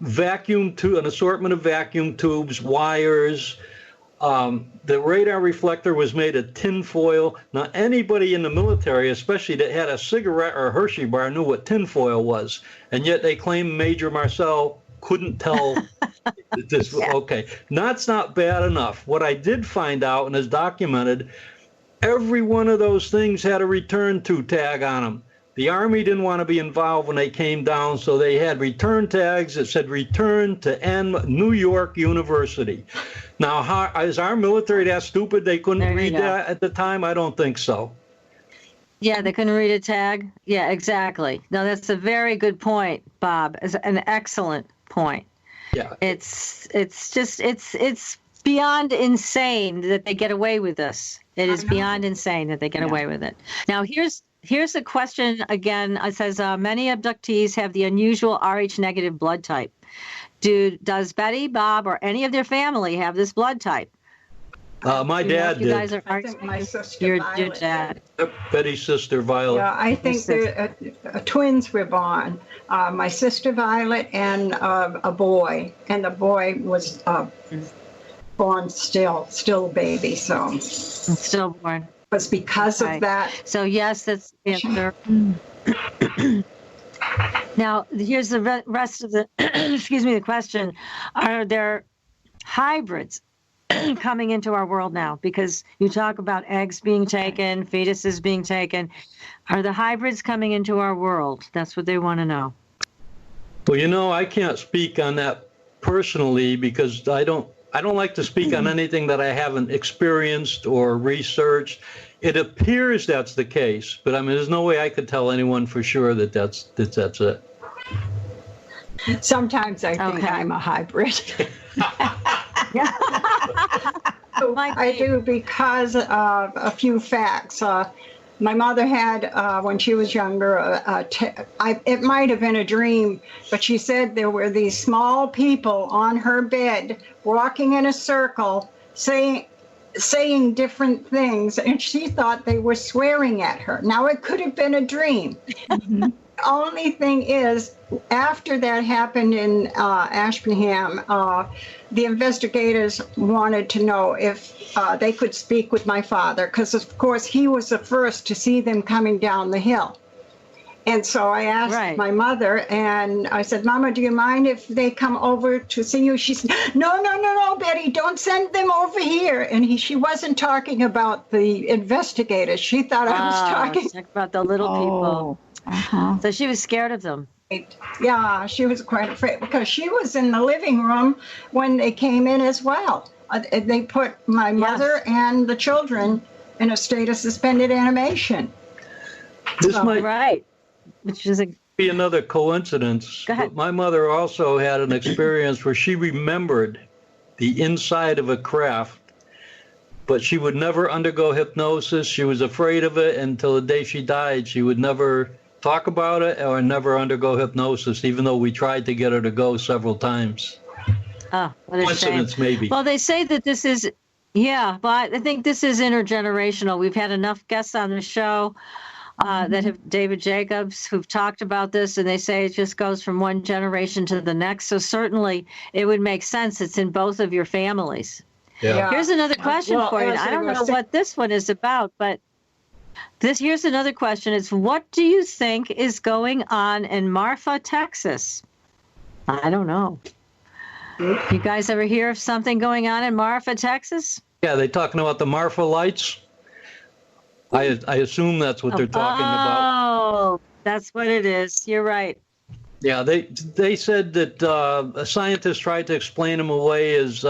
assortment of vacuum tubes, wires, The radar reflector was made of tin foil. Now, anybody in the military, especially that had a cigarette or a Hershey bar, knew what tin foil was. And yet they claim Major Marcel couldn't tell this. Yeah. Okay, that's not bad enough. What I did find out, and is documented, every one of those things had a return to tag on them. The Army didn't want to be involved when they came down, so they had return tags that said return to New York University. Now, is our military that stupid they couldn't read that at the time? I don't think so.
Yeah, they couldn't read a tag. Yeah, exactly. No, that's a very good point, Bob. It's an excellent point.
Yeah.
It's beyond insane that they get away with this. It is beyond insane that they get away with it. Now, here's a question again. It says, many abductees have the unusual Rh negative blood type. Does Betty, Bob, or any of their family have this blood type?
My dad did.
You guys are
I think my sister
your
Violet.
dad.
Betty's sister Violet.
Yeah, I think twins were born. My sister Violet and a boy, and the boy was born still a baby. So
still born.
It was because of that.
So yes, that's the answer. Now, here's the rest of the, the question. Are there hybrids coming into our world now? Because you talk about eggs being taken, fetuses being taken. Are the hybrids coming into our world? That's what they want to know.
Well, I can't speak on that personally because I don't like to speak on anything that I haven't experienced or researched. It appears that's the case, but there's no way I could tell anyone for sure that that's it.
Sometimes I think I'm a hybrid. I do because of a few facts. My mother had, when she was younger, it might have been a dream, but she said there were these small people on her bed walking in a circle saying different things, and she thought they were swearing at her. Now, it could have been a dream. Mm-hmm. The only thing is, after that happened in Ashburnham, the investigators wanted to know if they could speak with my father, because, of course, he was the first to see them coming down the hill. And so I asked my mother, and I said, Mama, do you mind if they come over to see you? She said, no, Betty, don't send them over here. And she wasn't talking about the investigators. She thought I was talking
about the little people. Uh-huh. So she was scared of them.
Yeah, she was quite afraid because she was in the living room when they came in as well. They put my mother and the children in a state of suspended animation.
This might
which is
be another coincidence.
Go ahead.
But my mother also had an experience where she remembered the inside of a craft, but she would never undergo hypnosis. She was afraid of it until the day she died. She would never talk about it or never undergo hypnosis, even though we tried to get her to go several times.
Oh, what a
coincidence,
shame.
maybe.
Well, they say that this is, but I think this is intergenerational. We've had enough guests on the show that have David Jacobs who've talked about this, and they say it just goes from one generation to the next. So certainly it would make sense. It's in both of your families.
Yeah.
Here's another question for you. I don't know what this one is about, but here's another question. It's what do you think is going on in Marfa, Texas? I don't know. You guys ever hear of something going on in Marfa, Texas?
Yeah, they talking about the Marfa lights? I assume that's what they're talking about.
Oh, that's what it is. You're right.
Yeah, they said that scientists tried to explain them away as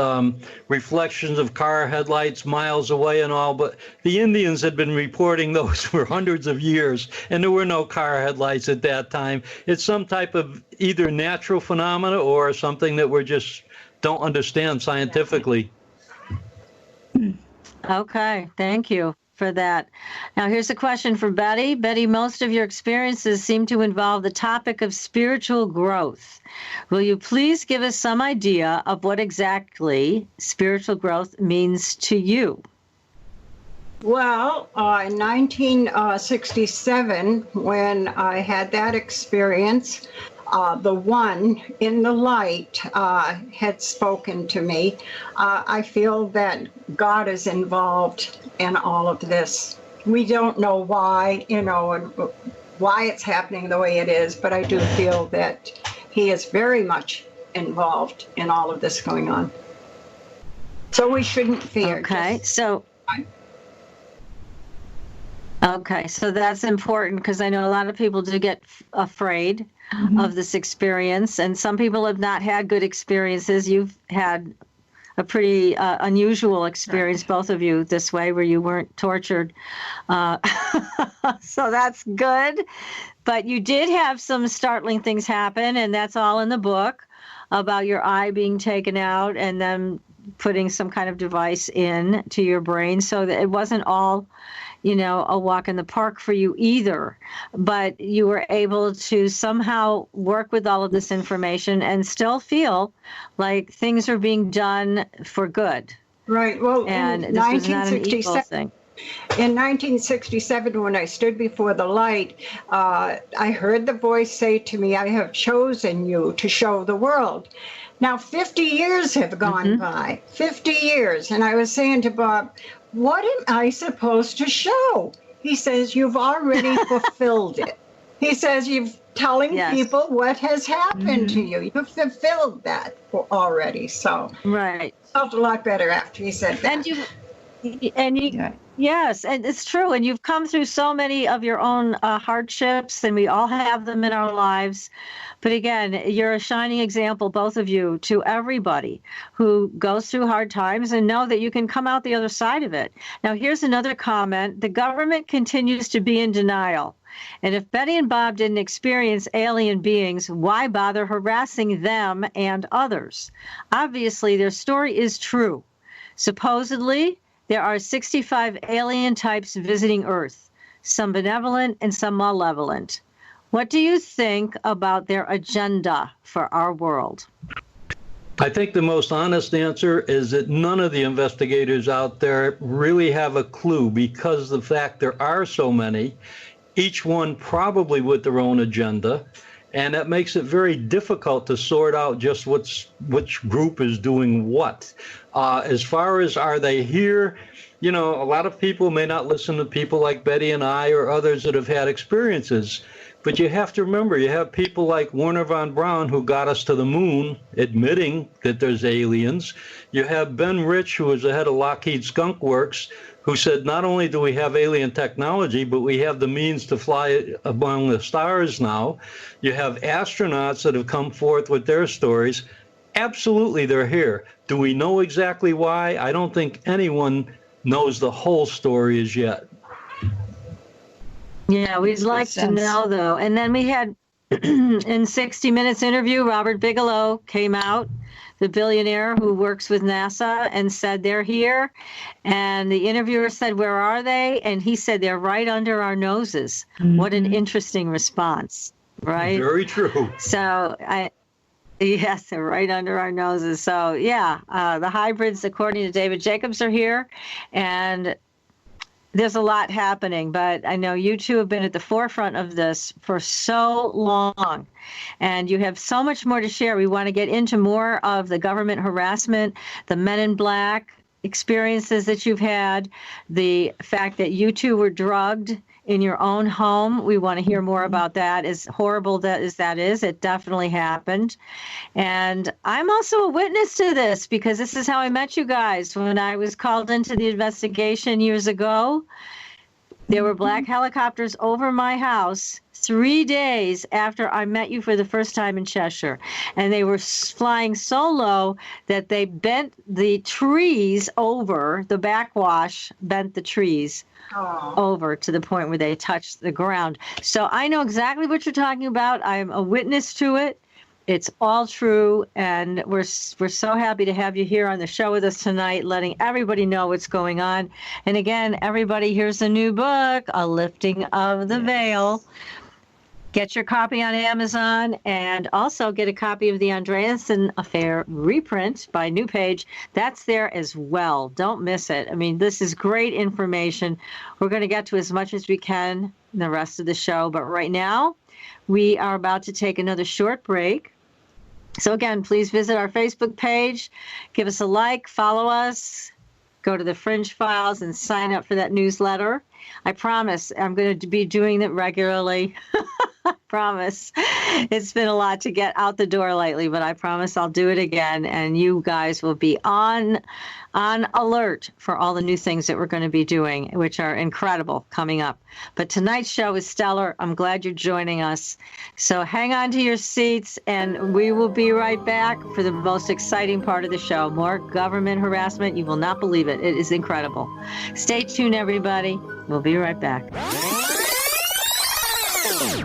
reflections of car headlights miles away and all, but the Indians had been reporting those for hundreds of years, and there were no car headlights at that time. It's some type of either natural phenomena or something that we just don't understand scientifically.
Okay, thank you for that. Now, here's a question for Betty. Betty, most of your experiences seem to involve the topic of spiritual growth. Will you please give us some idea of what exactly spiritual growth means to you?
Well, in 1967, when I had that experience, the one in the light had spoken to me. I feel that God is involved in all of this. We don't know why, and why it's happening the way it is, but I do feel that he is very much involved in all of this going on. So we shouldn't fear.
Okay, so that's important, because I know a lot of people do get afraid of this experience, and some people have not had good experiences. You've had a pretty unusual experience, both of you, this way, where you weren't tortured. So that's good. But you did have some startling things happen, and that's all in the book, about your eye being taken out and then putting some kind of device in to your brain, so that it wasn't all a walk in the park for you either, but you were able to somehow work with all of this information and still feel like things are being done for good.
Right. Well,
and this was not an evil thing.
In 1967, when I stood before the light, I heard the voice say to me, "I have chosen you to show the world." Now, 50 years have gone by, 50 years. And I was saying to Bob, what am I supposed to show? He says, you've already fulfilled it. He says, you're telling people what has happened to you. You've fulfilled that already. So I felt a lot better after he said that.
Yes, and it's true. And you've come through so many of your own hardships, and we all have them in our lives. But again, you're a shining example, both of you, to everybody who goes through hard times, and know that you can come out the other side of it. Now, here's another comment. The government continues to be in denial. And if Betty and Bob didn't experience alien beings, why bother harassing them and others? Obviously, their story is true. Supposedly, there are 65 alien types visiting Earth, some benevolent and some malevolent. What do you think about their agenda for our world?
I think the most honest answer is that none of the investigators out there really have a clue, because the fact there are so many, each one probably with their own agenda, and that makes it very difficult to sort out just which group is doing what. As far as are they here, a lot of people may not listen to people like Betty and I or others that have had experiences. But you have to remember, you have people like Werner von Braun, who got us to the moon, admitting that there's aliens. You have Ben Rich, who was the head of Lockheed Skunk Works, who said not only do we have alien technology, but we have the means to fly among the stars now. You have astronauts that have come forth with their stories. Absolutely, they're here. Do we know exactly why? I don't think anyone knows the whole story as yet.
Yeah, we'd like to know, though. And then we had, in 60 Minutes interview, Robert Bigelow came out, the billionaire who works with NASA, and said they're here. And the interviewer said, where are they? And he said, they're right under our noses. What an interesting response, right?
Very true.
So, yes, they're right under our noses. So, the hybrids, according to David Jacobs, are here. And there's a lot happening, but I know you two have been at the forefront of this for so long, and you have so much more to share. We want to get into more of the government harassment, the Men in Black experiences that you've had, the fact that you two were drugged in your own home. We want to hear more about that. As horrible that is, it definitely happened. And I'm also a witness to this, because this is how I met you guys. When I was called into the investigation years ago, there were black helicopters over my house 3 days after I met you for the first time in Cheshire. And they were flying so low that they bent the trees over, the backwash bent the trees over to the point where they touched the ground. So I know exactly what you're talking about. I am a witness to it. It's all true, and we're so happy to have you here on the show with us tonight, letting everybody know what's going on. And again, everybody, here's a new book, A Lifting of the Veil. Get your copy on Amazon and also get a copy of the Andreasson Affair reprint by New Page. That's there as well. Don't miss it. I mean, this is great information. We're going to get to as much as we can in the rest of the show. But right now, we are about to take another short break. So again, please visit our Facebook page. Give us a like, follow us, go to the Fringe Files and sign up for that newsletter. I promise I'm going to be doing it regularly. I promise. It's been a lot to get out the door lately, but I promise I'll do it again. And you guys will be on alert for all the new things that we're going to be doing, which are incredible coming up. But tonight's show is stellar. I'm glad you're joining us. So hang on to your seats, and we will be right back for the most exciting part of the show. More government harassment. You will not believe it. It is incredible. Stay tuned, everybody. We'll be right back.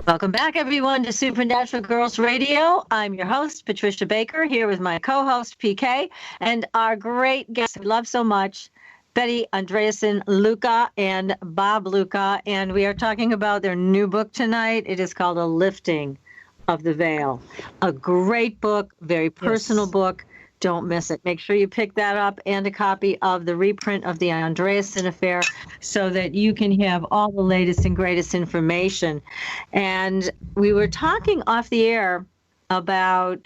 Welcome back, everyone, to Supernatural Girlz Radio. I'm your host, Patricia Baker, here with my co-host, PK, and our great guest we love so much, Betty Andreasson, Luca, and Bob Luca. And we are talking about their new book tonight. It is called A Lifting of the Veil. A great book, very personal book. Don't miss it. Make sure you pick that up and a copy of the reprint of the Andreasson Affair so that you can have all the latest and greatest information. And we were talking off the air about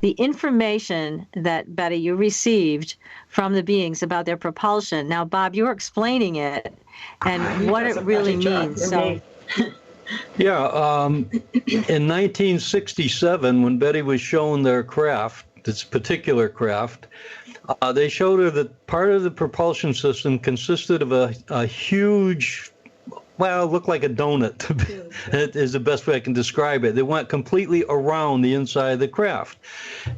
the information that, Betty, you received from the beings about their propulsion. Now, Bob, you were explaining it and what it really means. So.
Yeah, in 1967, when Betty was shown their craft, this particular craft, they showed her that part of the propulsion system consisted of a huge, well, it looked like a donut. It is the best way I can describe it. They went completely around the inside of the craft.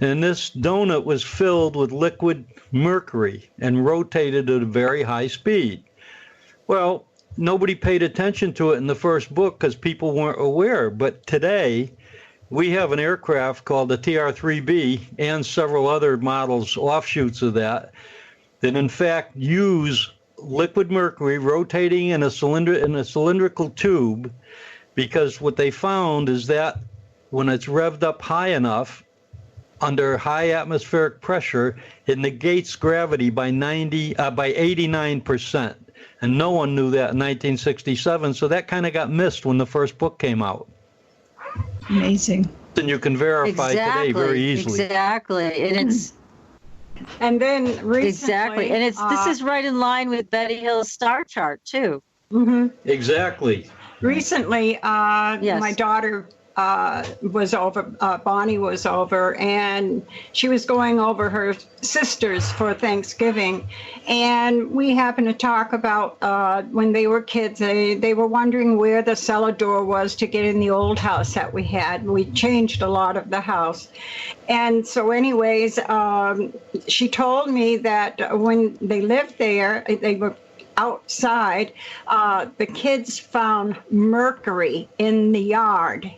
And this donut was filled with liquid mercury and rotated at a very high speed. Well, nobody paid attention to it in the first book because people weren't aware. But today, we have an aircraft called the TR-3B and several other models, offshoots of that in fact use liquid mercury rotating in a cylindrical tube, because what they found is that when it's revved up high enough under high atmospheric pressure, it negates gravity by 89%. And no one knew that in 1967, so that kind of got missed when the first book came out.
Amazing.
And you can verify today very easily.
Exactly.
And then recently,
exactly. And this is right in line with Betty Hill's star chart too.
Mm-hmm.
Exactly.
Recently, my daughter was over, Bonnie was over, and she was going over her sisters for Thanksgiving. And we happened to talk about when they were kids, they were wondering where the cellar door was to get in the old house that we had. We changed a lot of the house. And so anyways, she told me that when they lived there, they were outside, the kids found mercury in the yard.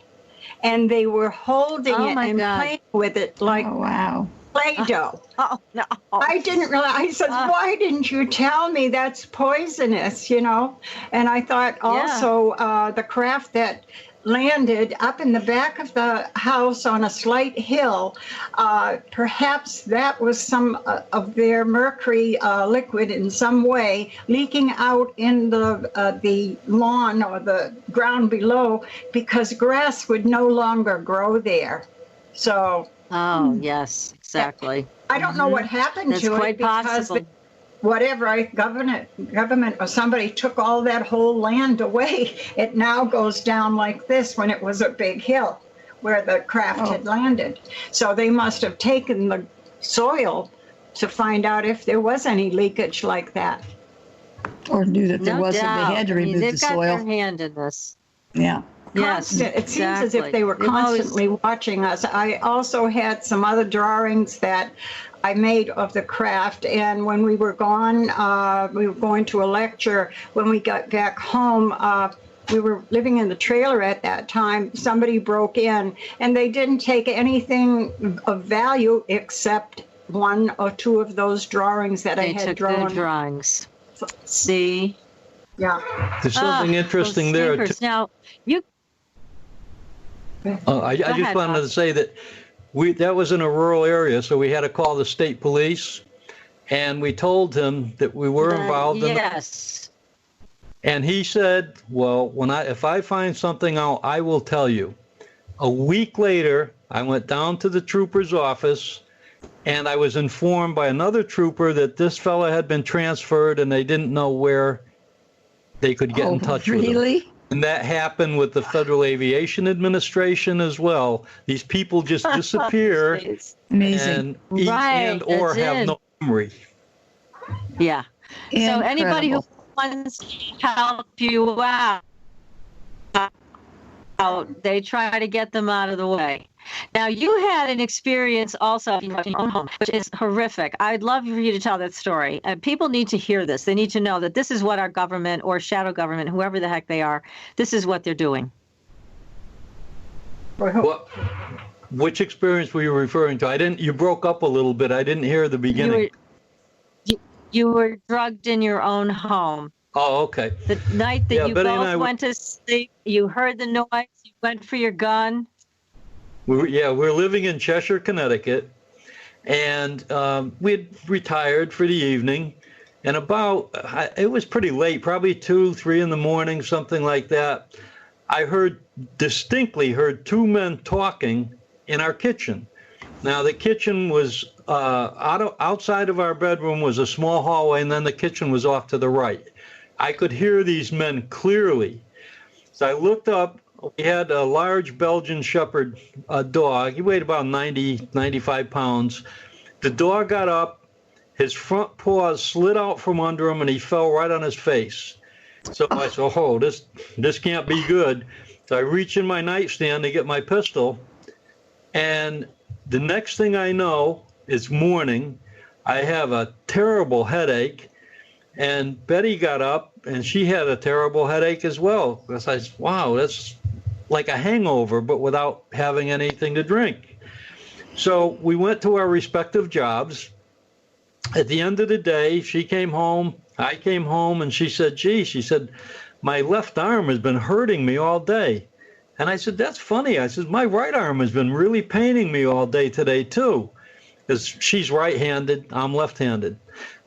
And they were holding it and playing with it like Play-Doh.
Oh, no.
I didn't realize. I said, why didn't you tell me that's poisonous, And I thought also the craft that landed up in the back of the house on a slight hill, perhaps that was some of their mercury liquid in some way leaking out in the lawn or the ground below, because grass would no longer grow there. So.
Oh, yes, exactly.
I don't know what happened to it, because whatever government or somebody took all that whole land away. It now goes down like this when it was a big hill where the craft had landed. So they must have taken the soil to find out if there was any leakage like that.
Or knew that there wasn't.
Doubt.
They had to remove the soil.
They've got their hand in this.
Yeah.
Yes,
It seems as if they were constantly watching us. I also had some other drawings that I made of the craft, and when we were gone, we were going to a lecture. When we got back home, we were living in the trailer at that time. Somebody broke in, and they didn't take anything of value except one or two of those drawings that I had drawn.
They took the drawings. See?
Yeah.
There's something interesting there.
Now, you
I just wanted to say that that was in a rural area, so we had to call the state police, and we told him that we were involved.
Yes.
And he said, "Well, if I find something out, I will tell you." A week later, I went down to the trooper's office, and I was informed by another trooper that this fella had been transferred, and they didn't know where they could get in touch with him. Really? And that happened with the Federal Aviation Administration as well. These people just disappear and or have no memory.
Yeah.
Incredible.
So anybody who wants to help you out, they try to get them out of the way. Now, you had an experience also in your own home, which is horrific. I'd love for you to tell that story. And people need to hear this. They need to know that this is what our government or shadow government, whoever the heck they are, this is what they're doing.
Well, which experience were you referring to? You broke up a little bit. I didn't hear the beginning.
You were drugged in your own home.
Oh, okay.
The night that you
Betty
both went to sleep, you heard the noise, you went for your gun.
We're living in Cheshire, Connecticut, and we had retired for the evening, and it was pretty late, probably 2, 3 in the morning, something like that. I distinctly heard two men talking in our kitchen. Now, the kitchen was outside of our bedroom was a small hallway, and then the kitchen was off to the right. I could hear these men clearly. So I looked up. We had a large Belgian Shepherd dog. He weighed about 90, 95 pounds. The dog got up, his front paws slid out from under him, and he fell right on his face. So I said, oh, this can't be good. So I reach in my nightstand to get my pistol, and the next thing I know, it's morning. I have a terrible headache, and Betty got up, and she had a terrible headache as well. I said, wow, that's like a hangover, but without having anything to drink. So we went to our respective jobs. At the end of the day, she came home, I came home, and she said, my left arm has been hurting me all day. And I said, that's funny. I said, my right arm has been really paining me all day today, too. Because she's right-handed, I'm left-handed.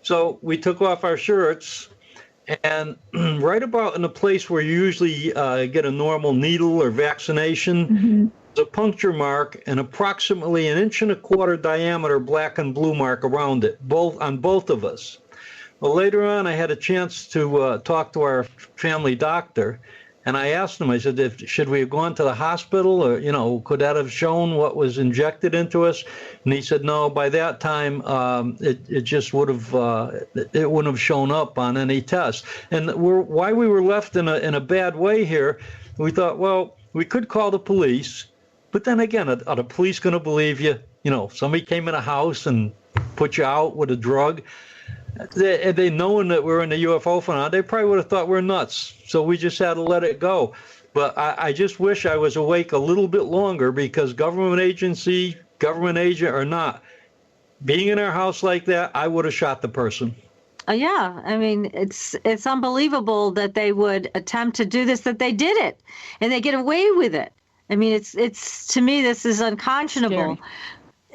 So we took off our shirts, and right about in the place where you usually get a normal needle or vaccination, there's a puncture mark and approximately 1.25 inch diameter black and blue mark around it, on both of us. Well, later on, I had a chance to talk to our family doctor, and I asked him, I said, should we have gone to the hospital, or, could that have shown what was injected into us? And he said, no, by that time, it just would have, it wouldn't have shown up on any test. And why we were left in a bad way here, we thought, well, we could call the police, but then again, are the police going to believe you? Somebody came in a house and put you out with a drug. They knowing that we're in the UFO phenomenon, they probably would have thought we're nuts. So we just had to let it go. But I just wish I was awake a little bit longer, because government agency, government agent or not, being in our house like that, I would have shot the person.
Yeah, I mean, it's unbelievable that they would attempt to do this, that they did it, and they get away with it. I mean, it's to me, this is unconscionable.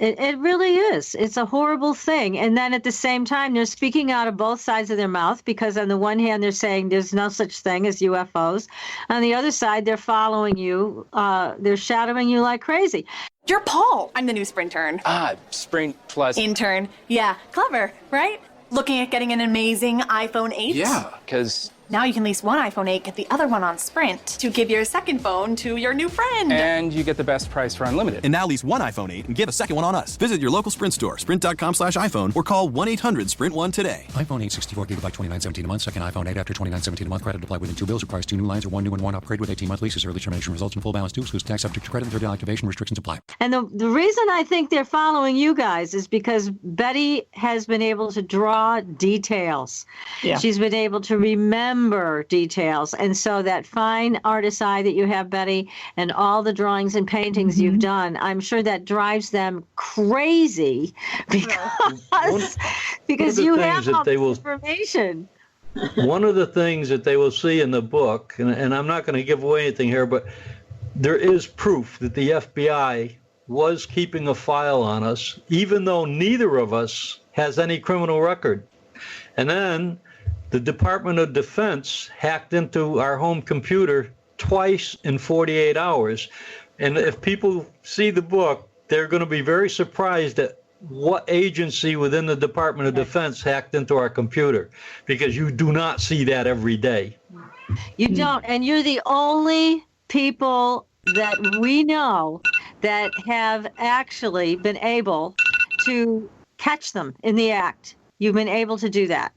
It really is. It's a horrible thing. And then at the same time, they're speaking out of both sides of their mouth, because on the one hand, they're saying there's no such thing as UFOs. On the other side, they're following you. They're shadowing you like crazy.
You're Paul. I'm the new Sprintern.
Sprint plus...
Intern. Yeah, clever, right? Looking at getting an amazing iPhone 8?
Yeah, because...
Now you can lease one iPhone 8, get the other one on Sprint to give your second phone to your new friend.
And you get the best price for unlimited.
And now lease one iPhone 8 and get a second one on us. Visit your local Sprint store, sprint.com/iPhone, or call 1-800-SPRINT1 today.
iPhone 8, 64 gigabyte, $29.17 a month. Second iPhone 8 after $29.17 a month. Credit applied within 2 bills. Requires 2 new lines or 1 new and 1 upgrade with 18-month leases. Early termination results in full balance due. Excludes tax subject to credit and third activation restrictions apply.
And the reason I think they're following you guys is because Betty has been able to draw details. Yeah. She's been able to remember details. And so that fine artist eye that you have, Betty, and all the drawings and paintings you've done, I'm sure that drives them crazy, because you have all this information.
One of the things that they will see in the book, and I'm not going to give away anything here, but there is proof that the FBI was keeping a file on us, even though neither of us has any criminal record. And then the Department of Defense hacked into our home computer twice in 48 hours. And if people see the book, they're going to be very surprised at what agency within the Department of Defense hacked into our computer, because you do not see that every day.
You don't, and you're the only people that we know that have actually been able to catch them in the act. You've been able to do that.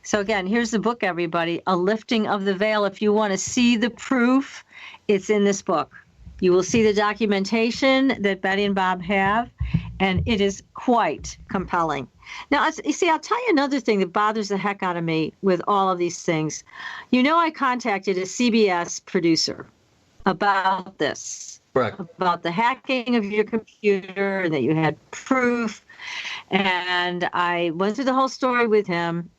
So again, here's the book, everybody, A Lifting of the Veil. If you want to see the proof, it's in this book. You will see the documentation that Betty and Bob have, and it is quite compelling. Now, you see, I'll tell you another thing that bothers the heck out of me with all of these things. You know, I contacted a CBS producer about this,
Correct.
About the hacking of your computer and that you had proof. And I went through the whole story with him.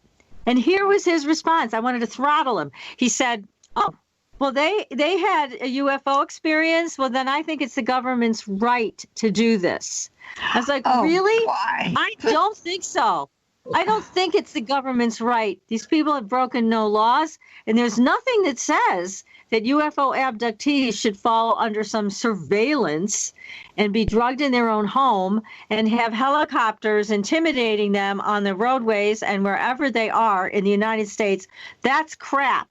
And here was his response. I wanted to throttle him. He said, oh, well, they had a UFO experience. Well, then I think it's the government's right to do this. I was like, really?
Why?
I don't think so. I don't think it's the government's right. These people have broken no laws, and there's nothing that says that UFO abductees should fall under some surveillance and be drugged in their own home and have helicopters intimidating them on the roadways and wherever they are in the United States. That's crap.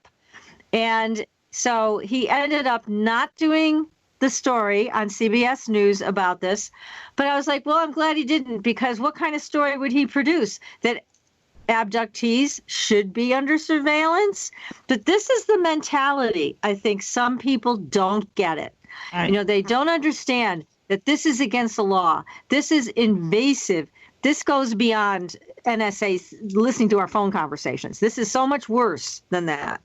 And so he ended up not doing the story on CBS News about this. But I was like, well, I'm glad he didn't, because what kind of story would he produce? That abductees should be under surveillance? But this is the mentality. I think some people don't get it. Right. You know, they don't understand that this is against the law. This is invasive. This goes beyond NSA listening to our phone conversations. This is so much worse than that.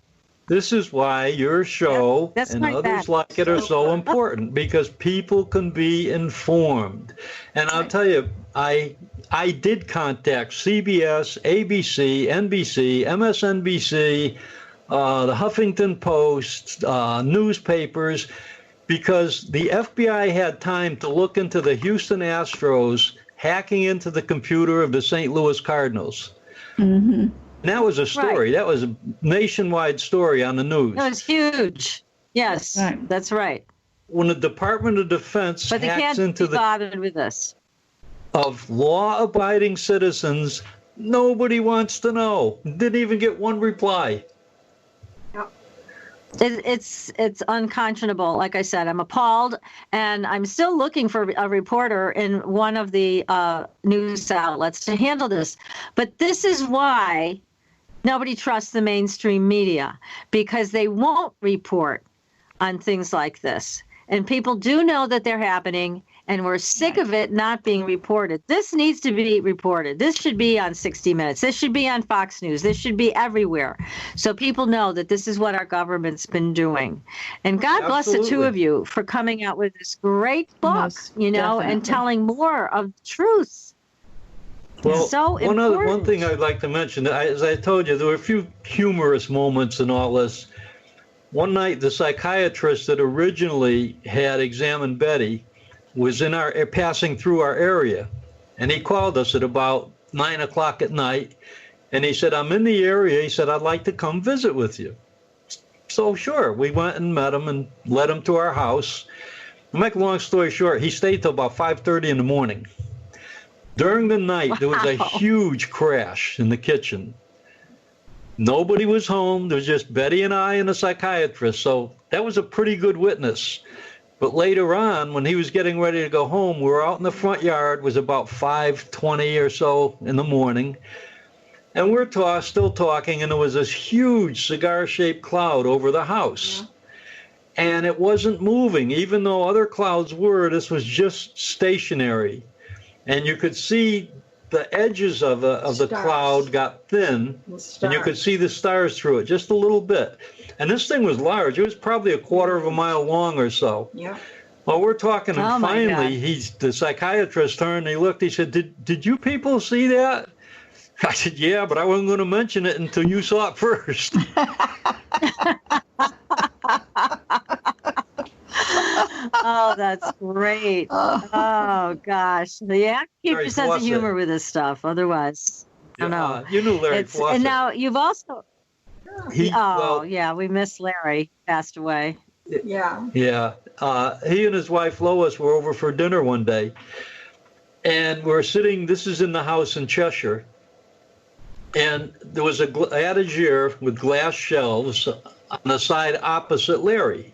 This is why your show and others like it are so important, because people can be informed. And I'll tell you, I did contact CBS, ABC, NBC, MSNBC, the Huffington Post, newspapers, because the FBI had time to look into the Houston Astros hacking into the computer of the St. Louis Cardinals. Mm-hmm. And that was a story. Right. That was a nationwide story on the news.
It was huge. Yes, that's right.
When the Department of Defense
but they
hacks
can't
into
be bothered with this.
Of law-abiding citizens, nobody wants to know. Didn't even get one reply.
It's unconscionable. Like I said, I'm appalled, and I'm still looking for a reporter in one of the news outlets to handle this. But this is why nobody trusts the mainstream media, because they won't report on things like this. And people do know that they're happening, and we're sick of it not being reported. This needs to be reported. This should be on 60 Minutes. This should be on Fox News. This should be everywhere. So people know that this is what our government's been doing. And God bless the two of you for coming out with this great book, and telling more of the truth.
Well,
so
one thing I'd like to mention, as I told you, there were a few humorous moments in all this. One night, the psychiatrist that originally had examined Betty was passing through our area, and he called us at about 9 o'clock at night, and he said, I'm in the area. He said, I'd like to come visit with you. So sure, we went and met him and led him to our house. To make a long story short, he stayed till about 5:30 in the morning. During the night, there was a huge crash in the kitchen. Nobody was home. There was just Betty and I and a psychiatrist. So that was a pretty good witness. But later on, when he was getting ready to go home, we were out in the front yard. It was about 5:20 or so in the morning. And we're still talking, and there was this huge cigar-shaped cloud over the house. Yeah. And it wasn't moving. Even though other clouds were, this was just stationary. And you could see the edges of the cloud got thin, and you could see the stars through it just a little bit. And this thing was large. It was probably a quarter of a mile long or so. Yeah. Well, we're talking, and finally, the psychiatrist turned and he looked. He said, "Did you people see that?" I said, "Yeah, but I wasn't going to mention it until you saw it first."
Oh, that's great. Oh, gosh. You have to keep
Larry
your sense of
Fawcett.
humor with this stuff. Otherwise, I don't know.
You knew Larry Fawcett.
And now you've also...
Well,
yeah, we miss Larry. Passed away.
Yeah.
Yeah. He and his wife Lois were over for dinner one day. And we're sitting, this is in the house in Cheshire. And there was a etagere with glass shelves on the side opposite Larry.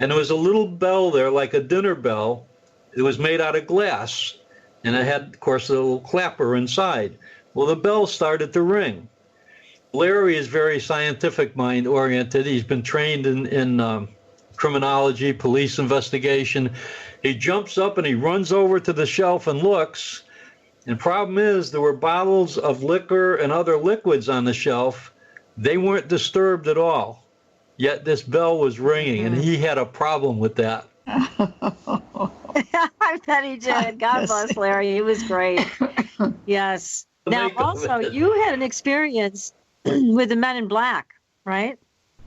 And there was a little bell there, like a dinner bell. It was made out of glass. And it had, of course, a little clapper inside. Well, the bell started to ring. Larry is very scientific mind oriented. He's been trained in criminology, police investigation. He jumps up and he runs over to the shelf and looks. And problem is, there were bottles of liquor and other liquids on the shelf. They weren't disturbed at all. Yet this bell was ringing, and he had a problem with that.
I bet he did. God bless Larry. He was great. Yes. Now, also, you had an experience with the Men in Black, right?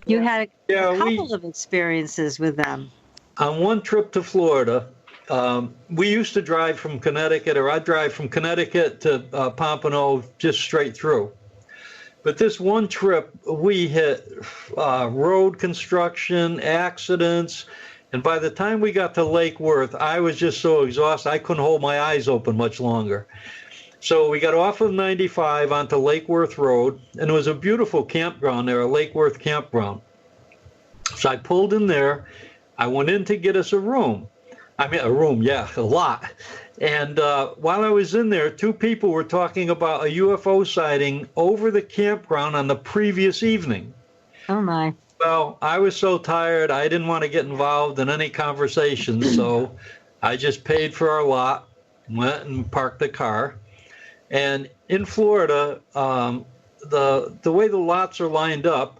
You had a couple of experiences with them.
On one trip to Florida, we used to drive from Connecticut, or I'd drive from Connecticut to Pompano just straight through. But this one trip, we hit road construction, accidents, and by the time we got to Lake Worth, I was just so exhausted, I couldn't hold my eyes open much longer. So we got off of 95 onto Lake Worth Road, and it was a beautiful campground there, a Lake Worth campground. So I pulled in there. I went in to get us a room. I mean, a room, yeah, a lot. And while I was in there, two people were talking about a UFO sighting over the campground on the previous evening.
Oh, my.
Well, I was so tired, I didn't want to get involved in any conversation, so I just paid for our lot, went and parked the car. And in Florida, the way the lots are lined up,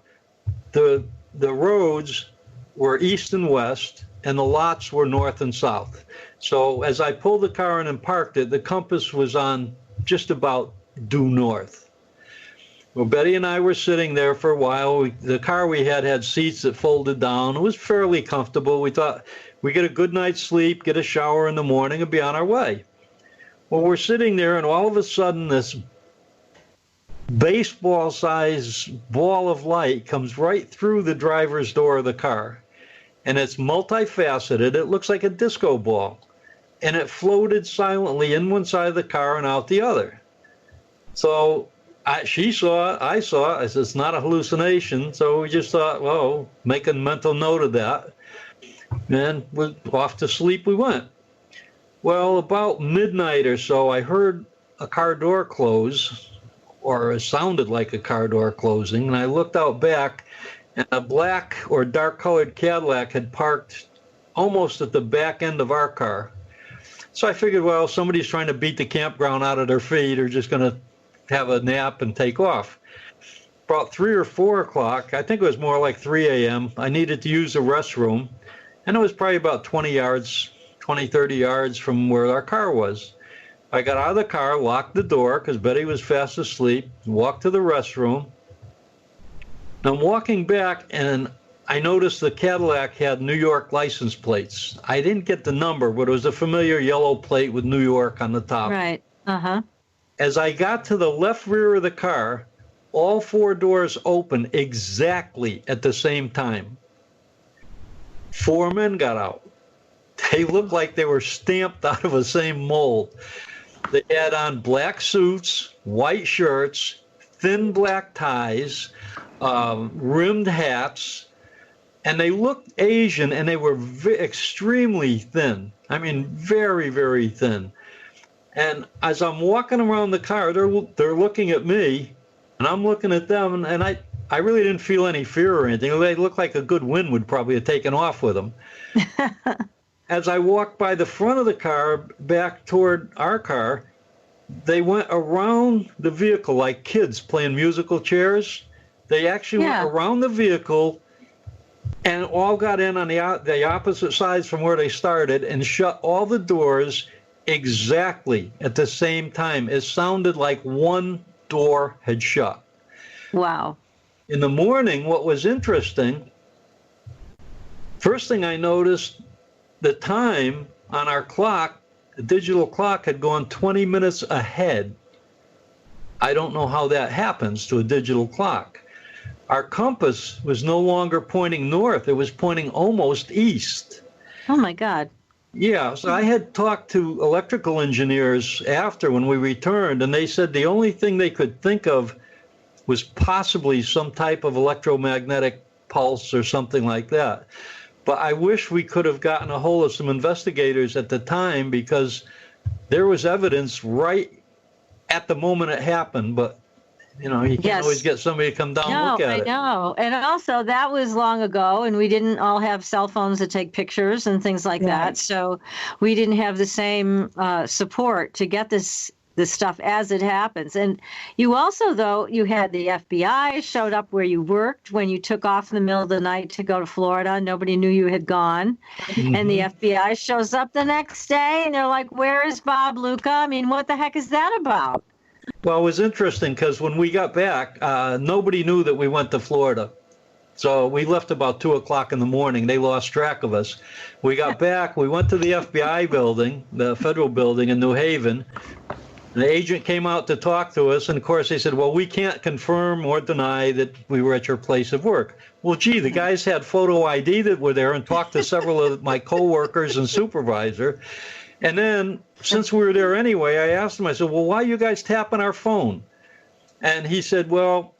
the roads were east and west, and the lots were north and south. So as I pulled the car in and parked it, the compass was on just about due north. Well, Betty and I were sitting there for a while. The car we had seats that folded down. It was fairly comfortable. We thought we'd get a good night's sleep, get a shower in the morning, and be on our way. Well, we're sitting there, and all of a sudden, this baseball-sized ball of light comes right through the driver's door of the car. And it's multifaceted. It looks like a disco ball. And it floated silently in one side of the car and out the other. So she saw it, I saw it. I said, it's not a hallucination. So we just thought, well, make a mental note of that. And we're off to sleep we went. Well, about midnight or so, I heard a car door close, or it sounded like a car door closing, and I looked out back, and a black or dark-colored Cadillac had parked almost at the back end of our car. So I figured, well, somebody's trying to beat the campground out of their feet, or just going to have a nap and take off. About 3 or 4 o'clock, I think it was more like 3 a.m., I needed to use the restroom, and it was probably about 20, 30 yards from where our car was. I got out of the car, locked the door because Betty was fast asleep, walked to the restroom. I'm walking back, and I noticed the Cadillac had New York license plates. I didn't get the number, but it was a familiar yellow plate with New York on the top.
Right. Uh-huh.
As I got to the left rear of the car, all 4 doors opened exactly at the same time. 4 men got out. They looked like they were stamped out of the same mold. They had on black suits, white shirts, thin black ties, rimmed hats, and they looked Asian, and they were extremely thin. I mean, very, very thin. And as I'm walking around the car, they're looking at me, and I'm looking at them, and I really didn't feel any fear or anything. They looked like a good wind would probably have taken off with them. As I walked by the front of the car, back toward our car, they went around the vehicle like kids playing musical chairs. They actually went around the vehicle and all got in on the opposite sides from where they started and shut all the doors exactly at the same time. It sounded like one door had shut.
Wow.
In the morning, what was interesting, first thing I noticed, the time on our clock, the digital clock, had gone 20 minutes ahead. I don't know how that happens to a digital clock. Our compass was no longer pointing north. It was pointing almost east.
Oh, my God.
Yeah, so I had talked to electrical engineers after when we returned, and they said the only thing they could think of was possibly some type of electromagnetic pulse or something like that. But I wish we could have gotten a hold of some investigators at the time, because there was evidence right at the moment it happened, but you can't always get somebody to come down and look at it.
I know. And also, that was long ago, and we didn't all have cell phones to take pictures and things like that. So we didn't have the same support to get this stuff as it happens. And you also, though, you had the FBI showed up where you worked when you took off in the middle of the night to go to Florida. Nobody knew you had gone. Mm-hmm. And the FBI shows up the next day, and they're like, where is Bob, Luca? I mean, what the heck is that about?
Well, it was interesting because when we got back, nobody knew that we went to Florida. So we left about 2 o'clock in the morning. They lost track of us. We got back. We went to the FBI building, the federal building in New Haven. The agent came out to talk to us. And, of course, they said, well, we can't confirm or deny that we were at your place of work. Well, gee, the guys had photo ID that were there and talked to several of my coworkers and supervisor. And then, since we were there anyway, I asked him, I said, well, why are you guys tapping our phone? And he said, well,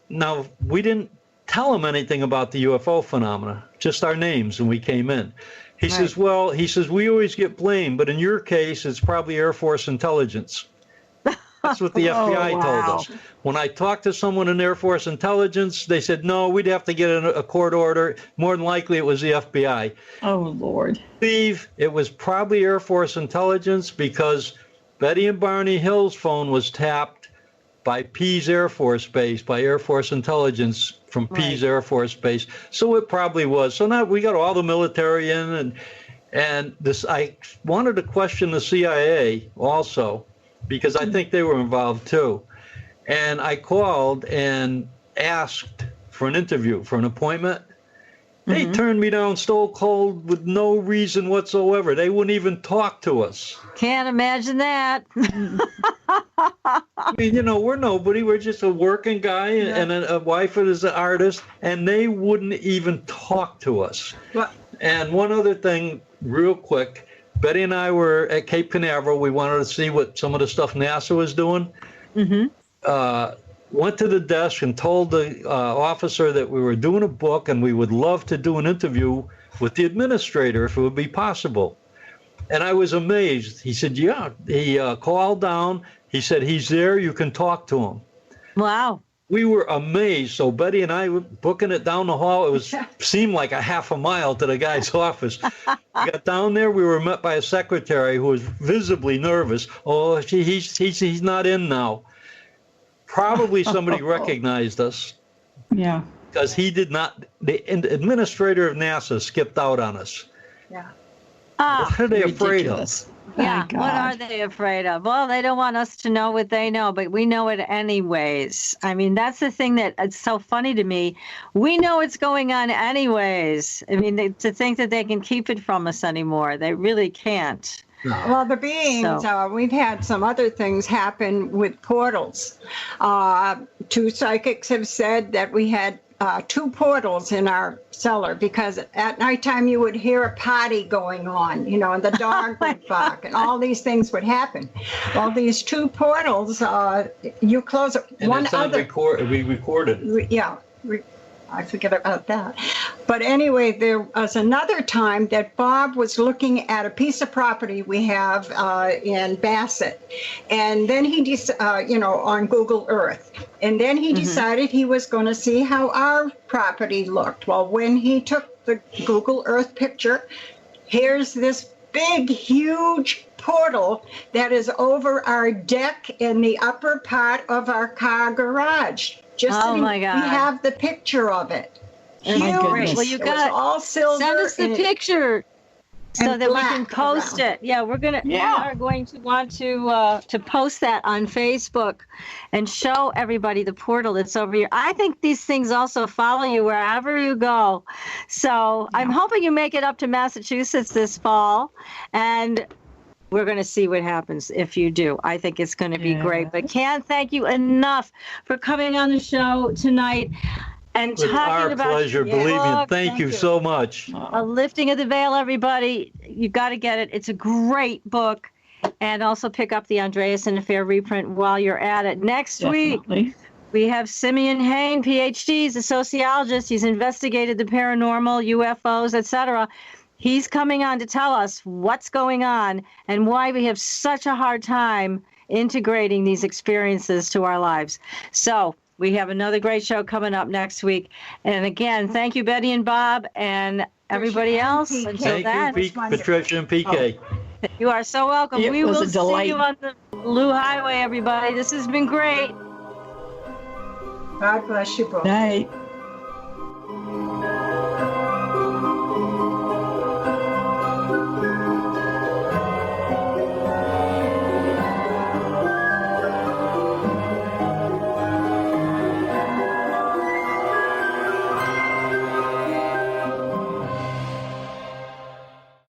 now we didn't tell him anything about the UFO phenomena, just our names, and we came in. He says, well, we always get blamed, but in your case, it's probably Air Force intelligence. That's what the FBI told us. When I talked to someone in Air Force intelligence, they said, no, we'd have to get a court order. More than likely, it was the FBI.
Oh, Lord.
Steve, it was probably Air Force intelligence, because Betty and Barney Hill's phone was tapped by Pease Air Force Base, by Air Force intelligence from Pease Air Force Base. So it probably was. So now we got all the military in, and this. I wanted to question the CIA also, because I think they were involved too. And I called and asked for an interview, for an appointment. They turned me down stone cold with no reason whatsoever. They wouldn't even talk to us.
Can't imagine that.
I mean, we're nobody. We're just a working guy and a wife is an artist, and they wouldn't even talk to us.
What?
And one other thing, real quick. Betty and I were at Cape Canaveral. We wanted to see what some of the stuff NASA was doing. Went to the desk and told the officer that we were doing a book and we would love to do an interview with the administrator if it would be possible. And I was amazed. He said, yeah. He called down. He said, he's there. You can talk to him.
Wow.
We were amazed. So Betty and I were booking it down the hall. It seemed like a half a mile to the guy's office. We got down there. We were met by a secretary who was visibly nervous. Oh, he's not in now. Probably somebody recognized us.
Yeah.
Because he did not. The administrator of NASA skipped out on us.
Yeah.
What are they afraid of?
Yeah, what are they afraid of? Well, they don't want us to know what they know, but we know it anyways. I mean, that's the thing that it's so funny to me. We know what's going on anyways. I mean, to think that they can keep it from us anymore, they really can't.
Well, the beings, we've had some other things happen with portals. 2 psychics have said that we had 2 portals in our cellar, because at nighttime you would hear a party going on, and the dog would bark and all these things would happen. Well, these 2 portals, you close it.
And one other. We recorded.
Yeah. I forget about that. But anyway, there was another time that Bob was looking at a piece of property we have in Bassett. And then he, on Google Earth. And then he decided he was going to see how our property looked. Well, when he took the Google Earth picture, here's this big, huge portal that is over our deck in the upper part of our car garage.
My God.
We have the picture of it.
Oh, my goodness.
Well, you got
all silver.
Send us the picture. so
And
that we can
black
post
around.
it. Yeah, we are going to want to post that on Facebook and show everybody the portal that's over here. I think these things also follow you wherever you go. So I'm hoping you make it up to Massachusetts this fall, and we're going to see what happens if you do. I think it's going to be great. But can't thank you enough for coming on the show tonight and
It's
talking
our
about
pleasure,
your
believe me.
book.
Thank you so much.
A Lifting of the Veil, everybody. You got to get it. It's a great book. And also pick up the Andreasson Affair reprint while you're at it. Next week, we have Simeon Hain, PhD. He's a sociologist. He's investigated the paranormal, UFOs, etc. He's coming on to tell us what's going on and why we have such a hard time integrating these experiences to our lives. So we have another great show coming up next week. And again, thank you, Betty and Bob, and everybody else. Until then,
Thank you, Patricia and PK.
you are so welcome.
It
We
was
will
a
see
delight.
you on the Blue Highway, everybody. This has been great.
God bless you both.
Night.